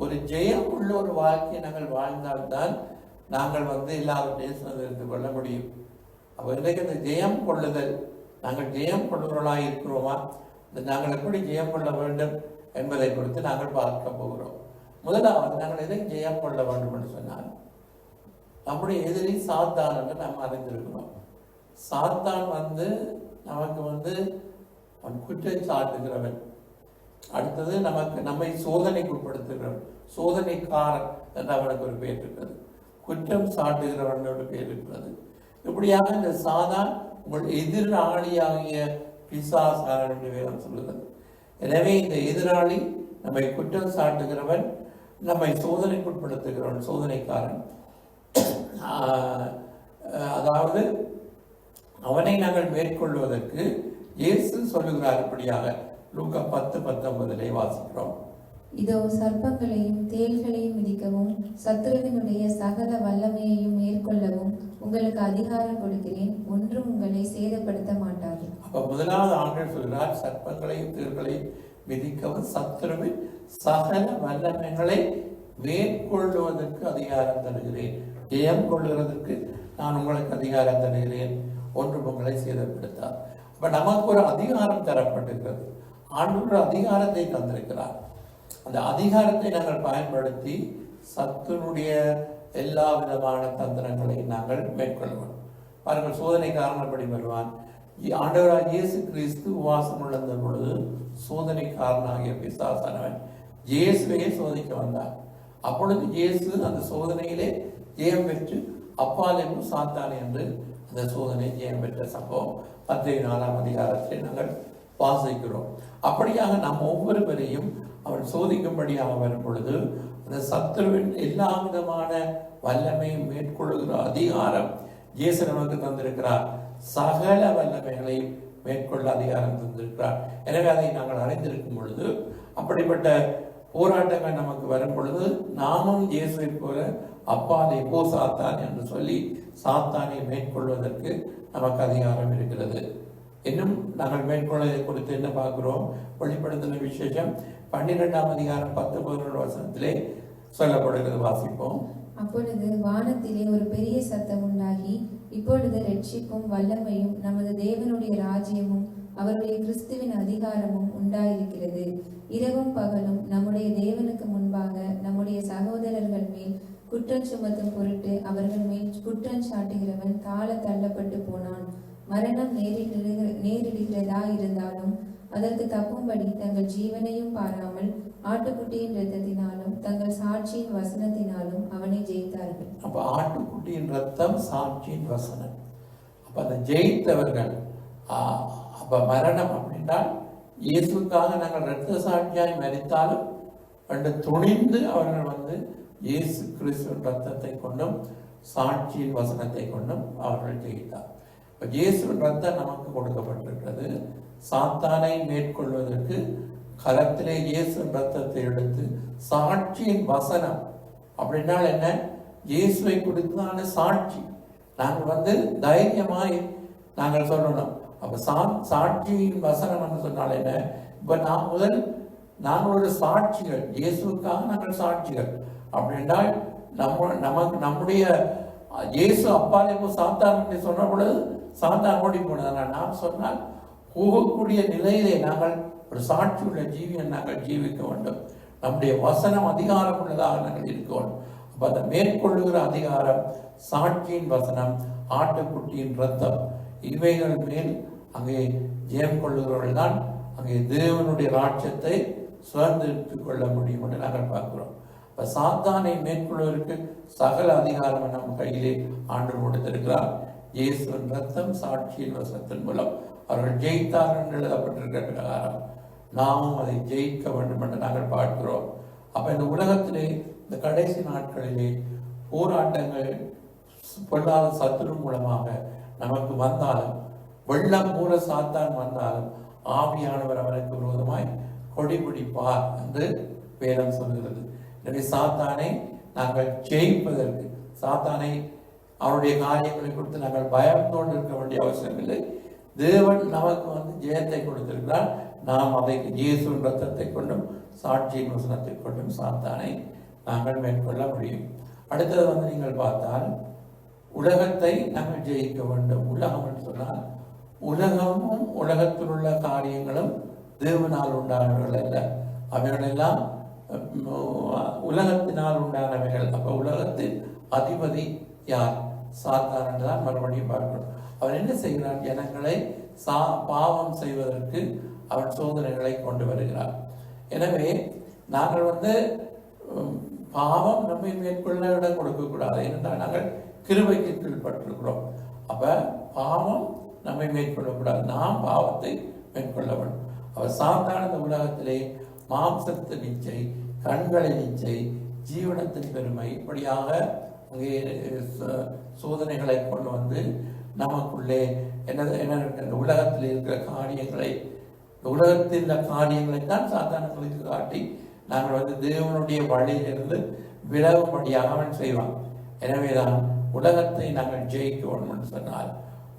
ஒரு ஜெயம் உள்ள ஒரு வாழ்க்கையை நாங்கள் வாழ்ந்தால்தான் நாங்கள் எல்லாவற்றையும் சுதந்திரித்து கொள்ள முடியும். அப்போ இன்றைக்கு இந்த ஜெயம் கொள்ளுதல், நாங்கள் ஜெயம் கொள்ளுவர்களாக இருக்கிறோமா, நாங்கள் எப்படி ஜெயம் கொள்ள வேண்டும் என்பதை குறித்து நாங்கள் பார்க்க போகிறோம். முதலாவது நாங்கள் எதை ஜெயம் கொள்ள வேண்டும் என்று சொன்னால், நம்முடைய எதிரி சாத்தான் என்று நாம் அறிந்திருக்கிறோம். சாத்தான் நமக்கு அவன் குற்றம் சாட்டுகிறவன். அடுத்தது நம்மை சோதனைக்கு உட்படுத்துகிறவன், சோதனைக்காரன் என்று அவனுக்கு ஒரு பெயர் இருக்கிறது. குற்றம் சாட்டுகிறவனோட பெயர் இருக்கிறது. இப்படியாக இந்த சாதான் உங்கள் எதிராளியாகிய பிசாசாரன் என்று வேதம் சொல்லுகிறது. எனவே இந்த எதிராளி நம்மை குற்றம் சாட்டுகிறவன், நம்மை சோதனைக்கு உட்படுத்துகிறவன், சோதனைக்காரன். அதாவது அவனை நாங்கள் மேற்கொள்வதற்கு இயேசு சொல்லுகிறார். இப்படியாக லூக்கா 10:19 வாசிக்கிறோம். இதோ சர்ப்பங்களையும் தேள்களையும் மிதிக்கவும் சத்துருவினுடைய சகல வல்லமையையும் மேற்கொள்ளவும் உங்களுக்கு அதிகாரம் கொடுக்கிறேன், ஒன்றும் உங்களை சேதப்படுத்த மாட்டாது. அப்ப முதலாவது ஆண்டவர் சொல்கிறார், சர்ப்பங்களையும் தேள்களையும் மிதிக்கவும் சத்துருவின் சகல வல்லமைகளை மேற்கொள்வதற்கு அதிகாரம் தருகிறேன், ஜெயம் கொள்ளுவதற்கு நான் உங்களுக்கு அதிகாரம் தருகிறேன், ஒன்றும் உங்களை சேதப்படுத்தார். அப்ப நமக்கு ஒரு அதிகாரம் தரப்பட்டிருக்கிறது. ஆண்டவர் அதிகாரத்தை தந்திருக்கிறார். அந்த அதிகாரத்தை நாங்கள் பயன்படுத்தி சத்துனுடைய எல்லா விதமான தந்திரங்களை நாங்கள் மேற்கொள்வோம். பாருங்கள், சோதனை காரணப்படி வருவான். ஆண்டவராக இயேசு கிறிஸ்து உபவாசம் உள்ள பொழுது சோதனைக்காரனாகிய பிசாசானவன் இயேசுவையே சோதிக்க வந்தார். அப்பொழுது இயேசு அந்த சோதனையிலே ஜெயம் பெற்று அப்பாலேயும் சாத்தானே என்று அந்த சோதனை ஜெயம் பெற்ற சம்பவம் 14ஆம் அதிகாரத்தில் நாங்கள் வாசிக்கிறோம். அப்படியாக நாம் ஒவ்வொருவரையும் அவன் சோதிக்கும்படியாக வரும் பொழுது அந்த சத்துருவின் எல்லா விதமான வல்லமையும் மேற்கொள்ளுகிற அதிகாரம் இயேசு நமக்கு தந்திருக்கிறார். சகல வல்லமைகளையும் மேற்கொள்ள அதிகாரம் தந்திருக்கிறார். எனவே அதை நாங்கள் அறிந்திருக்கும் பொழுது, அப்படிப்பட்ட போராட்டங்கள் நமக்கு வரும் பொழுது நாமும் இயேசுவை போல அப்பாலே போ சாத்தான் என்று சொல்லி சாத்தானை மேற்கொள்வதற்கு நமக்கு அதிகாரம் இருக்கிறது. இன்னும் நாங்கள் மேற்கொள்வதை குறித்து என்ன பார்க்கிறோம்? வெளிப்படுத்தின விசேஷம் 12ஆம் அதிகாரம் 10-11 வசனத்திலே சொல்லப்படுகிறது. வாசிப்போம். அப்பொழுது வானத்திலே ஒரு பெரிய சத்தம் உண்டாகி, இப்பொழுது ரட்சிப்பும் வல்லமையும் நமது தேவனுடைய ராஜ்யமும் அவருடைய கிறிஸ்துவின் அதிகாரமும் உண்டாயிருக்கிறது. இரவும் பகலும் நம்முடைய தேவனுக்கு முன்பாக நம்முடைய சகோதரர்கள் மேல் குற்றம் சுமத்தும் பொருட்டு அவர்கள் மேல் குற்றம் சாட்டுகிறவன் தாழ தள்ளப்பட்டு போனான். மரணம் நேரிடுகிறதா இருந்தாலும் அதற்கு தப்பும்படி தங்கள் ஜீவனையும் பாராமல் ஆட்டுக்குட்டியின் இரத்தத்தினாலும் தங்கள் சாட்சியின் வசனத்தினாலும் அவனை ஜெயித்தார்கள். அப்ப ஆட்டுக்குட்டியின் ரத்தம், சாட்சியின் வசனம். அப்ப அந்த ஜெயித்தவர்கள், அப்ப மரணம் அப்படின்றால் இயேசுக்காக நாங்கள் இரத்த சாட்சியாய் மரித்தாலும் கண்டு துணிந்து அவர்கள் இயேசு கிறிஸ்துவின் ரத்தத்தை கொண்டும் சாட்சியின் வசனத்தை கொண்டும் அவர்கள் ஜெயித்தார். இப்ப இயேசுவின் ரத்தம் நமக்கு கொடுக்கப்பட்டிருக்கிறது. சாத்தானை மேற்கொள்வதற்கு கரத்திலே இயேசுவின் ரத்தத்தை எடுத்து சாட்சியின் வசனம் அப்படின்னால் என்ன? இயேசுவை குறித்தான சாட்சி. நாங்கள் தைரியமாய் நாங்கள் சொல்லணும். அப்போ சாட்சியின் வசனம் என்று சொன்னால் என்ன? இப்போ நாங்கள் ஒரு சாட்சிகள், இயேசுக்காக நாங்கள் சாட்சிகள். அப்படின்றால் நம்முடைய இயேசு அப்பாலே சாத்தான் என்று சொன்ன பொழுது சாத்தான் ஓடி போனது. நாம் சொன்னால் போகக்கூடிய நிலையிலே நாங்கள் ஒரு சாட்சி உள்ள ஜீவியை நாங்கள் ஜீவிக்க வேண்டும். நம்முடைய வசனம் அதிகாரம் உள்ளதாக நாங்கள் இருக்க வேண்டும். அப்போ அதை மேற்கொள்ளுகிற அதிகாரம் சாட்சியின் வசனம், ஆட்டுக்குட்டியின் ரத்தம், இவைகள் மேல் அங்கே ஜெயம் கொள்ளுகிறவர்கள் தான் அங்கே தேவனுடைய ராட்சியத்தை சுதந்திரித்துக் கொள்ள முடியும் என்று நாங்கள் பார்க்கிறோம். இப்போ சாத்தானை மேற்கொள்வதற்கு சகல அதிகாரம் நம் கையிலே ஆண்டு கொடுத்திருக்கிறார். இயேசுவின் ரத்தம், சாட்சியின் வசனத்தின் மூலம் அவர்கள் ஜெயித்தார்கள் என்று எழுதப்பட்டிருக்கிற பிரகாரம் நாமும் அதை ஜெயிக்க வேண்டும் என்று நாங்கள் பார்க்கிறோம். அப்போ இந்த உலகத்திலே இந்த கடைசி நாட்களிலே போராட்டங்கள் பொல்லாத சத்துரு மூலமாக நமக்கு வந்தாலும், வெள்ளம் மூல சாத்தான் வந்தாலும் ஆவியானவர் அவனுக்கு விரோதமாய் கொடி பிடிப்பார் என்று வேதம் சொல்கிறது. எனவே சாத்தானை நாங்கள் ஜெயிப்பதற்கு, சாத்தானை அவருடைய காரியங்களை கொடுத்து நாங்கள் பயத்தோடு இருக்க வேண்டிய அவசியம் இல்லை. தேவன் நமக்கு ஜெயத்தை கொடுத்திருக்கிறார். நாம் அதை இயேசுவின் ரத்தத்தை கொண்டும் சாட்சியின் வசனத்தை கொண்டும் சாத்தானை நாங்கள் மேற்கொள்ள முடியும். அடுத்தது நீங்கள் பார்த்தால் உலகத்தை நாங்கள் ஜெயிக்க வேண்டும். உலகம் என்று சொன்னால் உலகமும் உலகத்தில் உள்ள காரியங்களும் தேவனால் உண்டானவர்கள் அல்ல, அவைகளெல்லாம் உலகத்தினால் உண்டானவைகள். அப்போ உலகத்தின் அதிபதி யார்? சாத்தான் என்றுதான் மறுபடியும் பார்க்கிறோம். அவன் என்ன செய்கிறான்? ஜனங்களை பாவம் செய்வதற்கு அவன் சோதனைகளை கொண்டு வருகிறார். எனவே நாங்கள் பாவம் நம்மை மேற்கொள்ள இடம் கொடுக்கக்கூடாது. ஏனென்றால் நாங்கள் கிருபைக்கு கீழ்பட்டிருக்கிறோம். அப்ப பாவம் நம்மை மேற்கொள்ளக்கூடாது, நாம் பாவத்தை மேற்கொள்ள வேண்டும். அவர் சாத்தான இந்த உலகத்திலே மாம்சத்தின் இச்சை, கண்களின் இச்சை, ஜீவனத்தின் பெருமை, இப்படியாக அங்கே சோதனைகளை கொண்டு நமக்குள்ளே என்ன உலகத்தில் இருக்கிற காரியங்களை, உலகத்தில் காரியங்களை தான் சாத்தானுக்கு காட்டி நாங்கள் தேவனுடைய வழியிலிருந்து விலகும்படியாக அவன் செய்வான். எனவேதான் உலகத்தை நாங்கள் ஜெயிக்க வேண்டும் என்று சொன்னால்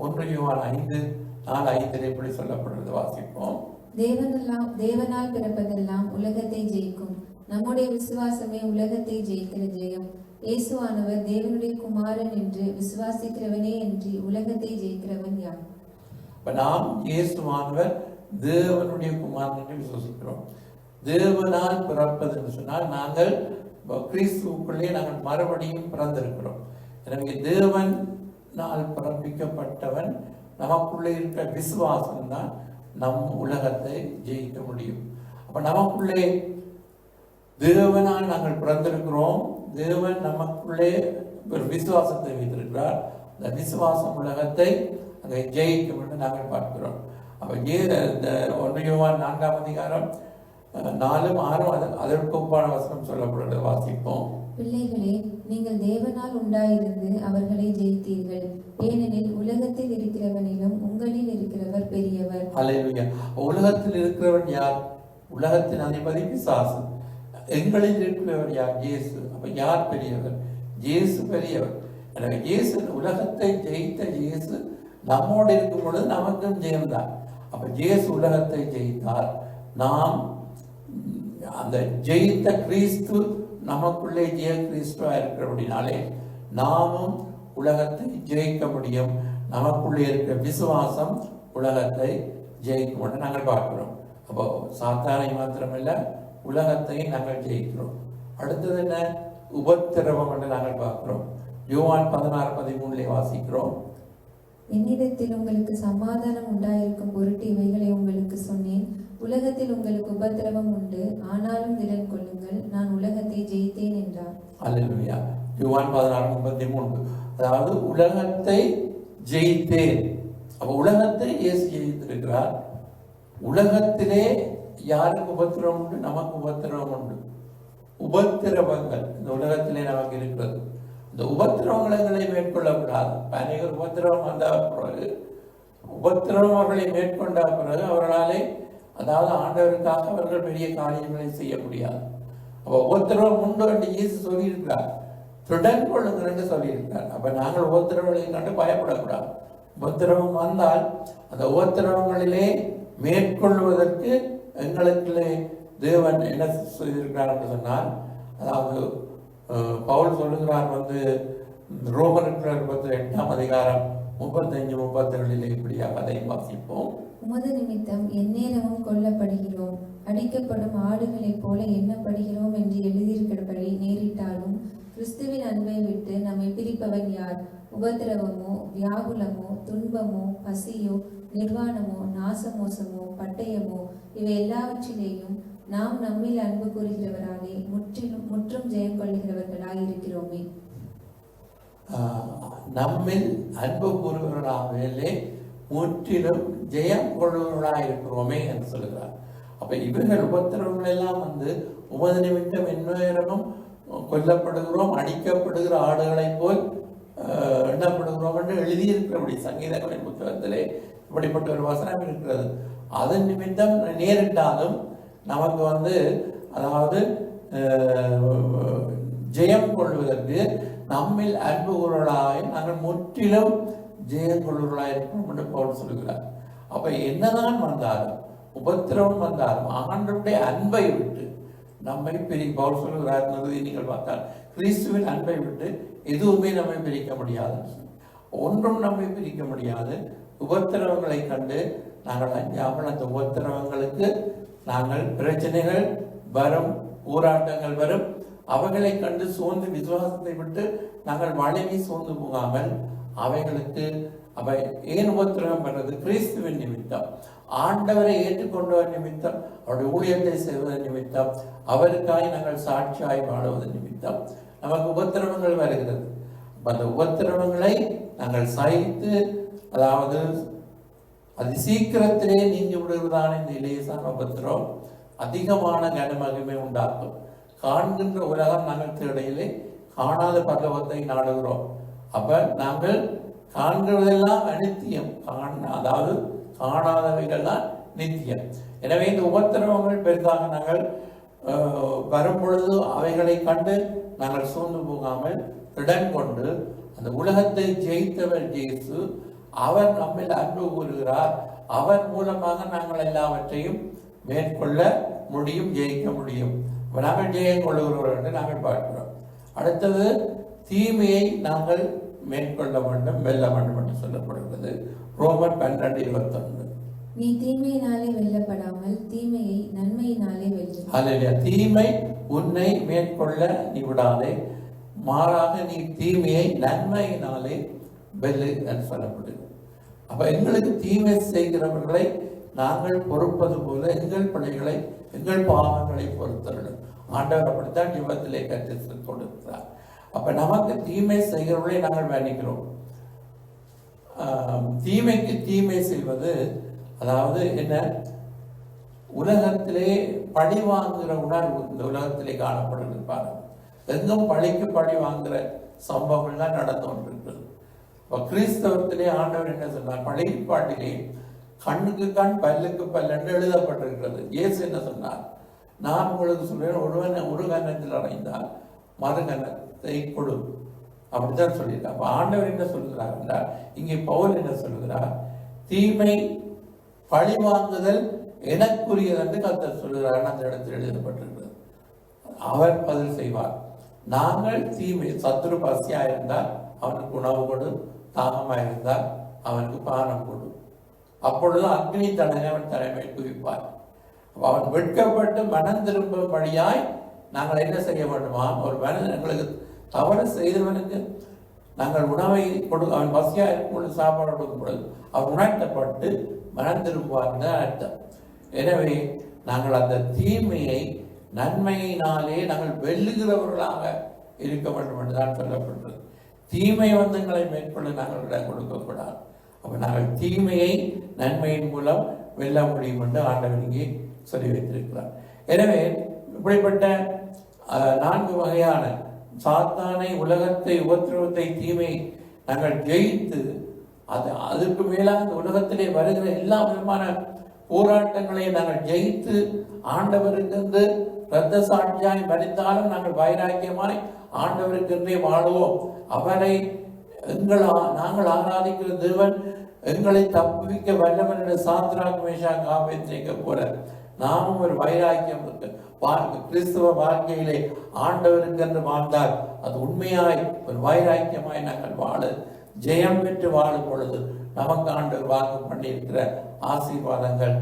1 யோவான் 5:4-5 எப்படி சொல்லப்படுறது வாசிப்போம். தேவனால் பிறப்பதெல்லாம் உலகத்தை ஜெயிக்கும். நம்முடைய விசுவாசமே உலகத்தை ஜெயிக்கிற ஜெயம். இயேசுவானவர் தேவனுடைய குமாரன் என்று விசுவாசிக்கிறவனே என்று உலகத்தை ஜெயிக்கிறவன் யார்? நாம் இயேசுவானவர் தேவனுடைய குமாரன் என்று விசுவாசிக்கிறோம். தேவனால் பிறப்பது என்று சொன்னால் நாங்கள் கிறிஸ்துவுக்குள்ளே நாங்கள் மறுபடியும் பிறந்திருக்கிறோம். எனவே தேவனால் பிறப்பிக்கப்பட்டவன் நமக்குள்ளே இருக்கிற விசுவாசம் தான் நம் உலகத்தை ஜெயிக்க முடியும். அப்ப நமக்குள்ளே தேவனால் நாங்கள் பிறந்திருக்கிறோம். தேவன் நமக்குள்ளே ஒரு விசுவாசத்தை வைத்திருக்கிறார். அந்த விசுவாசம் உலகத்தை அங்கே ஜெயிக்கும் என்று நாங்கள் பார்க்கிறோம். அப்ப 1 யோவான் 4:4-6 அதற்கு ஒப்பான வசனம் சொல்லப்படுகிறது வாசிப்போம். பிள்ளைகளே, நீங்கள் தேவனால் உண்டாயிருந்து அவர்களை ஜெயித்தீர்கள். ஏனெனில் உலகத்தில் இருக்கிறவனிலும் உங்களில் இருக்கிறவர் பெரியவர். அல்லேலூயா. உலகத்தில் இருக்கிறவன் யார்? உலகத்தின் அதிபதி பிசாசு. எங்களில் இருக்கிறவர் யார்? இயேசு. அப்ப யார் பெரியவர்? இயேசு பெரியவர். எனவே இயேசு, உலகத்தை ஜெயித்த இயேசு நம்மோடு இருக்கும் பொழுது நமக்கும் ஜெயம்தான். அப்ப இயேசு உலகத்தை ஜெயித்தார். நாம் அந்த ஜெயித்த கிறிஸ்து நமக்குள்ளே ஜெய கிறிஸ்துவா இருக்கிறபடினாலே நாமும் உலகத்தை ஜெயிக்க முடியும். நமக்குள்ளே இருக்கிற விசுவாசம் உலகத்தை ஜெயிக்கும் என்று நாங்கள் பார்க்கிறோம். அப்போ சாத்தானை மாத்திரமல்ல, உலகத்தை நாங்கள் ஜெயிக்கிறோம். அடுத்தது என்ன? உபத்திரவம் என்று நாங்கள் பார்க்கிறோம். யோவான் 16:13 வாசிக்கிறோம். என்னிடத்தில் உங்களுக்கு சமாதானம் உண்டாயிருக்கும் பொருட்டு இவைகளை உங்களுக்கு சொன்னேன். உலகத்தில் உங்களுக்கு உபத்திரவம் உண்டு, ஆனாலும் திடன் கொள்ளுங்கள், நான் உலகத்தை ஜெயித்தேன் என்றார். அல்லேலூயா. யோவான் 16:33. அதாவது உலகத்தை ஜெயித்தேன். அப்ப உலகத்தை இயேசு ஜெயித்திருக்கிறார். உலகத்திலே யாருக்கு உபத்திரவம் உண்டு? நமக்கு உபத்திரவம் உண்டு. உபத்திரவங்கள் இந்த உலகத்திலே நமக்கு இருக்கிறது. இந்த உபத்திரவங்களை மேற்கொள்ளக்கூடாது. அநேகர் உபத்திரவம் வந்த பிறகு, உபத்திரவம் அவர்களை மேற்கொண்ட பிறகு அவர்களாலே, அதாவது ஆண்டவருக்காக அவர்கள் பெரிய காரியங்களை செய்ய முடியாது. அப்ப உபத்திரவம் உண்டு என்று இயேசு சொல்லியிருக்கிறார். திடன் கொள்ளுங்கள் என்று சொல்லியிருக்கிறார். அப்ப நாங்கள் உபத்திரவங்களை கண்டு பயப்படக்கூடாது. உபத்திரவம் வந்தால் அந்த உபத்திரவங்களிலே மேற்கொள்வதற்கு எங்களுக்கு தேவன் என்ன செய்திருக்கிறார் என்று சொன்னால், அதாவது பவுல் சொல்லுகிறார் ரோமருக்கு 8ஆம் அதிகாரம் 35-37 இப்படியாக அதை வாசிப்போம். உமது நிமித்தம் எந்நேரமும் கொல்லப்படுகிறோம், அடிக்கப்படும் ஆடுகளைப் போல எண்ணப்படுகிறோம் என்று எழுதியிருக்கிறபடி நேரிட்டாலும் கிறிஸ்துவின் அன்பை விட்டு நம்மை பிரிப்பவன் யார்? உபத்திரவமோ, வியாகுலமோ, துன்பமோ, பசியோ, நிர்வாணமோ, நாசமோசமோ, பட்டயமோ, இவை எல்லாவற்றிலேயும் நாம் நம்மில் அன்பு கூறுகிறவராலே முற்றும் ஜெயம் கொள்கிறவர்களாய் இருக்கிறோமே. நம்மில் அன்பு கூறுகிறவர்களாகவே முற்றிலும் ஜெயம் கொள்வர்களாக இருக்கிறோமே என்று சொல்கிறார். அப்ப இவர்கள் உபத்திரவங்கள் எல்லாம் உமது நிமித்தம் எந்நேரமும் கொல்லப்படுகிறோம், அடிக்கப்படுகிற ஆடுகளைப் போல் எண்ணப்படுகிறோம் என்று எழுதியிருக்கிறபடி சங்கீதங்களின் புத்தகத்திலே இப்படிப்பட்ட ஒரு வசனம் இருக்கிறது. அதன் நிமித்தம் நேரிட்டாலும் நமக்கு அதாவது ஜெயம் கொள்வதற்கு நம்மில் அன்பு கூறுவர்களாக நாங்கள் முற்றிலும் ஜெயம் கொள்வர்களாக இருக்கிறோம் என்று பவுல் சொல்கிறார். அப்ப என்னதான் வந்தாலும், உபத்திரவம் வந்தாலும் ஆண்டவருடைய அன்பை விட்டு நம்மை பவுல் சொல்கிறார். நீங்கள் பார்த்தால் கிறிஸ்துவின் அன்பை விட்டு எதுவுமே நம்மை பிரிக்க முடியாது, ஒன்றும் நம்மை பிரிக்க முடியாது. உபத்திரவங்களை கண்டு நாங்கள் அஞ்சாமல் அந்த உபத்திரவங்களுக்கு நாங்கள் பிரச்சனைகள் வரும், போராட்டங்கள் வரும், அவைகளை கண்டு சோர்ந்து விசுவாசத்தை விட்டு நாங்கள் வளைவி சோர்ந்து போகாமல் அவைகளுக்கு அவை ஏன் உபத்திரவம் பண்றது? கிறிஸ்துவின் நிமித்தம், ஆண்டவரை ஏற்றுக்கொண்டவர் நிமித்தம், அவருடைய ஊழியத்தை செய்வதன் நிமித்தம், அவருக்காய் நாங்கள் சாட்சியாய் வாழுவதன் நிமித்தம் நமக்கு உபத்திரவங்கள் வருகிறது. அந்த உபத்திரவங்களை நாங்கள் சகித்து, அதாவது அது சீக்கிரத்திலே நீங்கி விடுவதான இந்த இலேசான உபத்திரம் அதிகமான கனமகிமை உண்டாக்கும். காண்கின்ற உலகம் நாங்கள் இடையிலே காணாத பரலோகத்தை நாடுகிறோம். அப்ப நாங்கள் காண்கிறதெல்லாம் அனித்தியம், அதாவது காணாதவைகள் தான் நித்தியம். எனவே இந்த உபத்திரவங்கள் பெரிதாக நாங்கள் வரும் பொழுது அவைகளை கண்டு நாங்கள் சூழ்ந்து போகாமல் இடம் கொண்டு, அந்த உலகத்தை ஜெயித்தவர் இயேசு, அவர் நம்மில் அன்பு கூறுகிறார், அவர் மூலமாக நாங்கள் எல்லாவற்றையும் மேற்கொள்ள முடியும், ஜெயிக்க முடியும். நாங்கள் ஜெயம் கொள்ளுகிறவர்கள் என்று நாங்கள் பார்க்கிறோம். அடுத்தது தீமையை நாங்கள் மேற்கொள்ள வேண்டும், வெல்ல வேண்டும் என்று சொல்லப்படுகிறது. ரோமர் 12:21. நீ தீமையினாலே வெல்லப்படாமல் தீமையை நன்மையினாலே வெல்லு. அல்லேலூயா. தீமை உன்னை மேற்கொள்ள நீ விடாதே, மாறாக நீ தீமையை நன்மையினாலே வெல்லு என்று சொல்லப்படுகிறது. அப்ப எங்களுக்கு தீமை செய்கிறவர்களை நாங்கள் பொறுப்பது போல எங்கள் பிள்ளைகளை, எங்கள் பாவங்களை பொறுத்தருடும். ஆண்டவர் அப்படித்தான் ஜீவத்திலே கற்று கொடுக்கிறார். அப்ப நமக்கு தீமை செய்கிறவர்களை நாங்கள் வேண்டிக்கிறோம். தீமைக்கு தீமை செய்வது, அதாவது என்ன, உலகத்திலே பழி வாங்குகிற உணர்வு இந்த உலகத்திலே காணப்படுகிறது. பாருங்க, எங்கும் பழிக்கு பழி வாங்குகிற சம்பவங்கள் தான் நடந்து கொண்டிருக்கிறது. கிறிஸ்தவத்திலே ஆண்டவர் என்ன சொன்னார்? பழைய பாட்டிலே கண்ணுக்கு கண் பல்லுக்கு பல் என்று எழுதப்பட்டிருக்கிறது. இயேசு என்ன சொன்னார்? நான் உங்களுக்கு சொல்றேன், ஒரு கன்னத்தில் அடைந்தால் மறு கன்னத்தை கொடு, அப்படித்தான் சொல்லியிருக்கார். அப்ப ஆண்டவர் என்ன சொல்கிறார் என்றால், இங்கே பவுல் என்ன சொல்கிறார்? தீமை பழி வாங்குதல் எனக்குரியது என்று கர்த்தர் சொல்கிறார். அந்த இடத்தில் எழுதப்பட்டிருக்கிறது. அவர் பதில் செய்வார். நாங்கள் தீமை, சத்துரு பசியா இருந்தால் அவனுக்கு உணவு கொடு, தாகமாக இருந்தால் அவனுக்கு பானம் கொடு, அப்பொழுது அக்னி தடனை அவன் தலைமையில் குவிப்பார். அவன் வெட்கப்பட்டு மனம் திரும்பும்படியாய் நாங்கள் என்ன செய்ய வேண்டுமா? ஒரு மனிதன் எங்களுக்கு தவறு செய்தவனுக்கு நாங்கள் உணவை அவன் பசியா இருக்கும் பொழுது சாப்பாடு கொடுக்கும் பொழுது அவன் உணர்த்தப்பட்டு மனம் திரும்புவார் அர்த்தம். எனவே நாங்கள் அந்த தீமையை நன்மையினாலே நாங்கள் வெல்லுகிறவர்களாக இருக்க வேண்டும் என்றுதான் சொல்லப்பட்டது. தீமை எங்களை மேற்கொள்ள நாங்கள் இடம் கொடுக்கக்கூடாது. அப்ப நாங்கள் தீமையை நன்மையின் மூலம் வெல்ல முடியும் என்று ஆண்டவர் இங்கே சொல்லி வைத்திருக்கிறார். எனவே இப்படிப்பட்ட 4 வகையான சாத்தானை, உலகத்தை, உபத்திரவத்தை, தீமை நாங்கள் ஜெயித்து, அதுக்கு மேலாக இந்த உலகத்திலே வருகிற எல்லா விதமான போராட்டங்களை நாங்கள் ஜெயித்து ஆண்டவருக்கு இரத்த சாட்சியாய் மரித்தாலும் நாங்கள் வைராக்கியமாய் ஆண்டவருக்கென்றே வாழுவோம். அவரை நாங்கள் ஆராதிக்கிற தேவன் எங்களை தப்புவிக்க வல்லவனுடைய சாத்ராக் மேஷாக் ஆபேத்நேகோ போல நாமும் ஒரு வைராக்கியம் கிறிஸ்துவ வாழ்க்கையிலே ஆண்டவருக்கு என்று வாழ்ந்தால் அது உண்மையாய் ஒரு வைராக்கியமாய் நாங்கள் வாழ ஜெயம் பெற்று வாழும் பொழுது நமக்கு ஆண்டவர் வாக்கு பண்ணியிருக்கிற ஆசீர்வாதங்கள்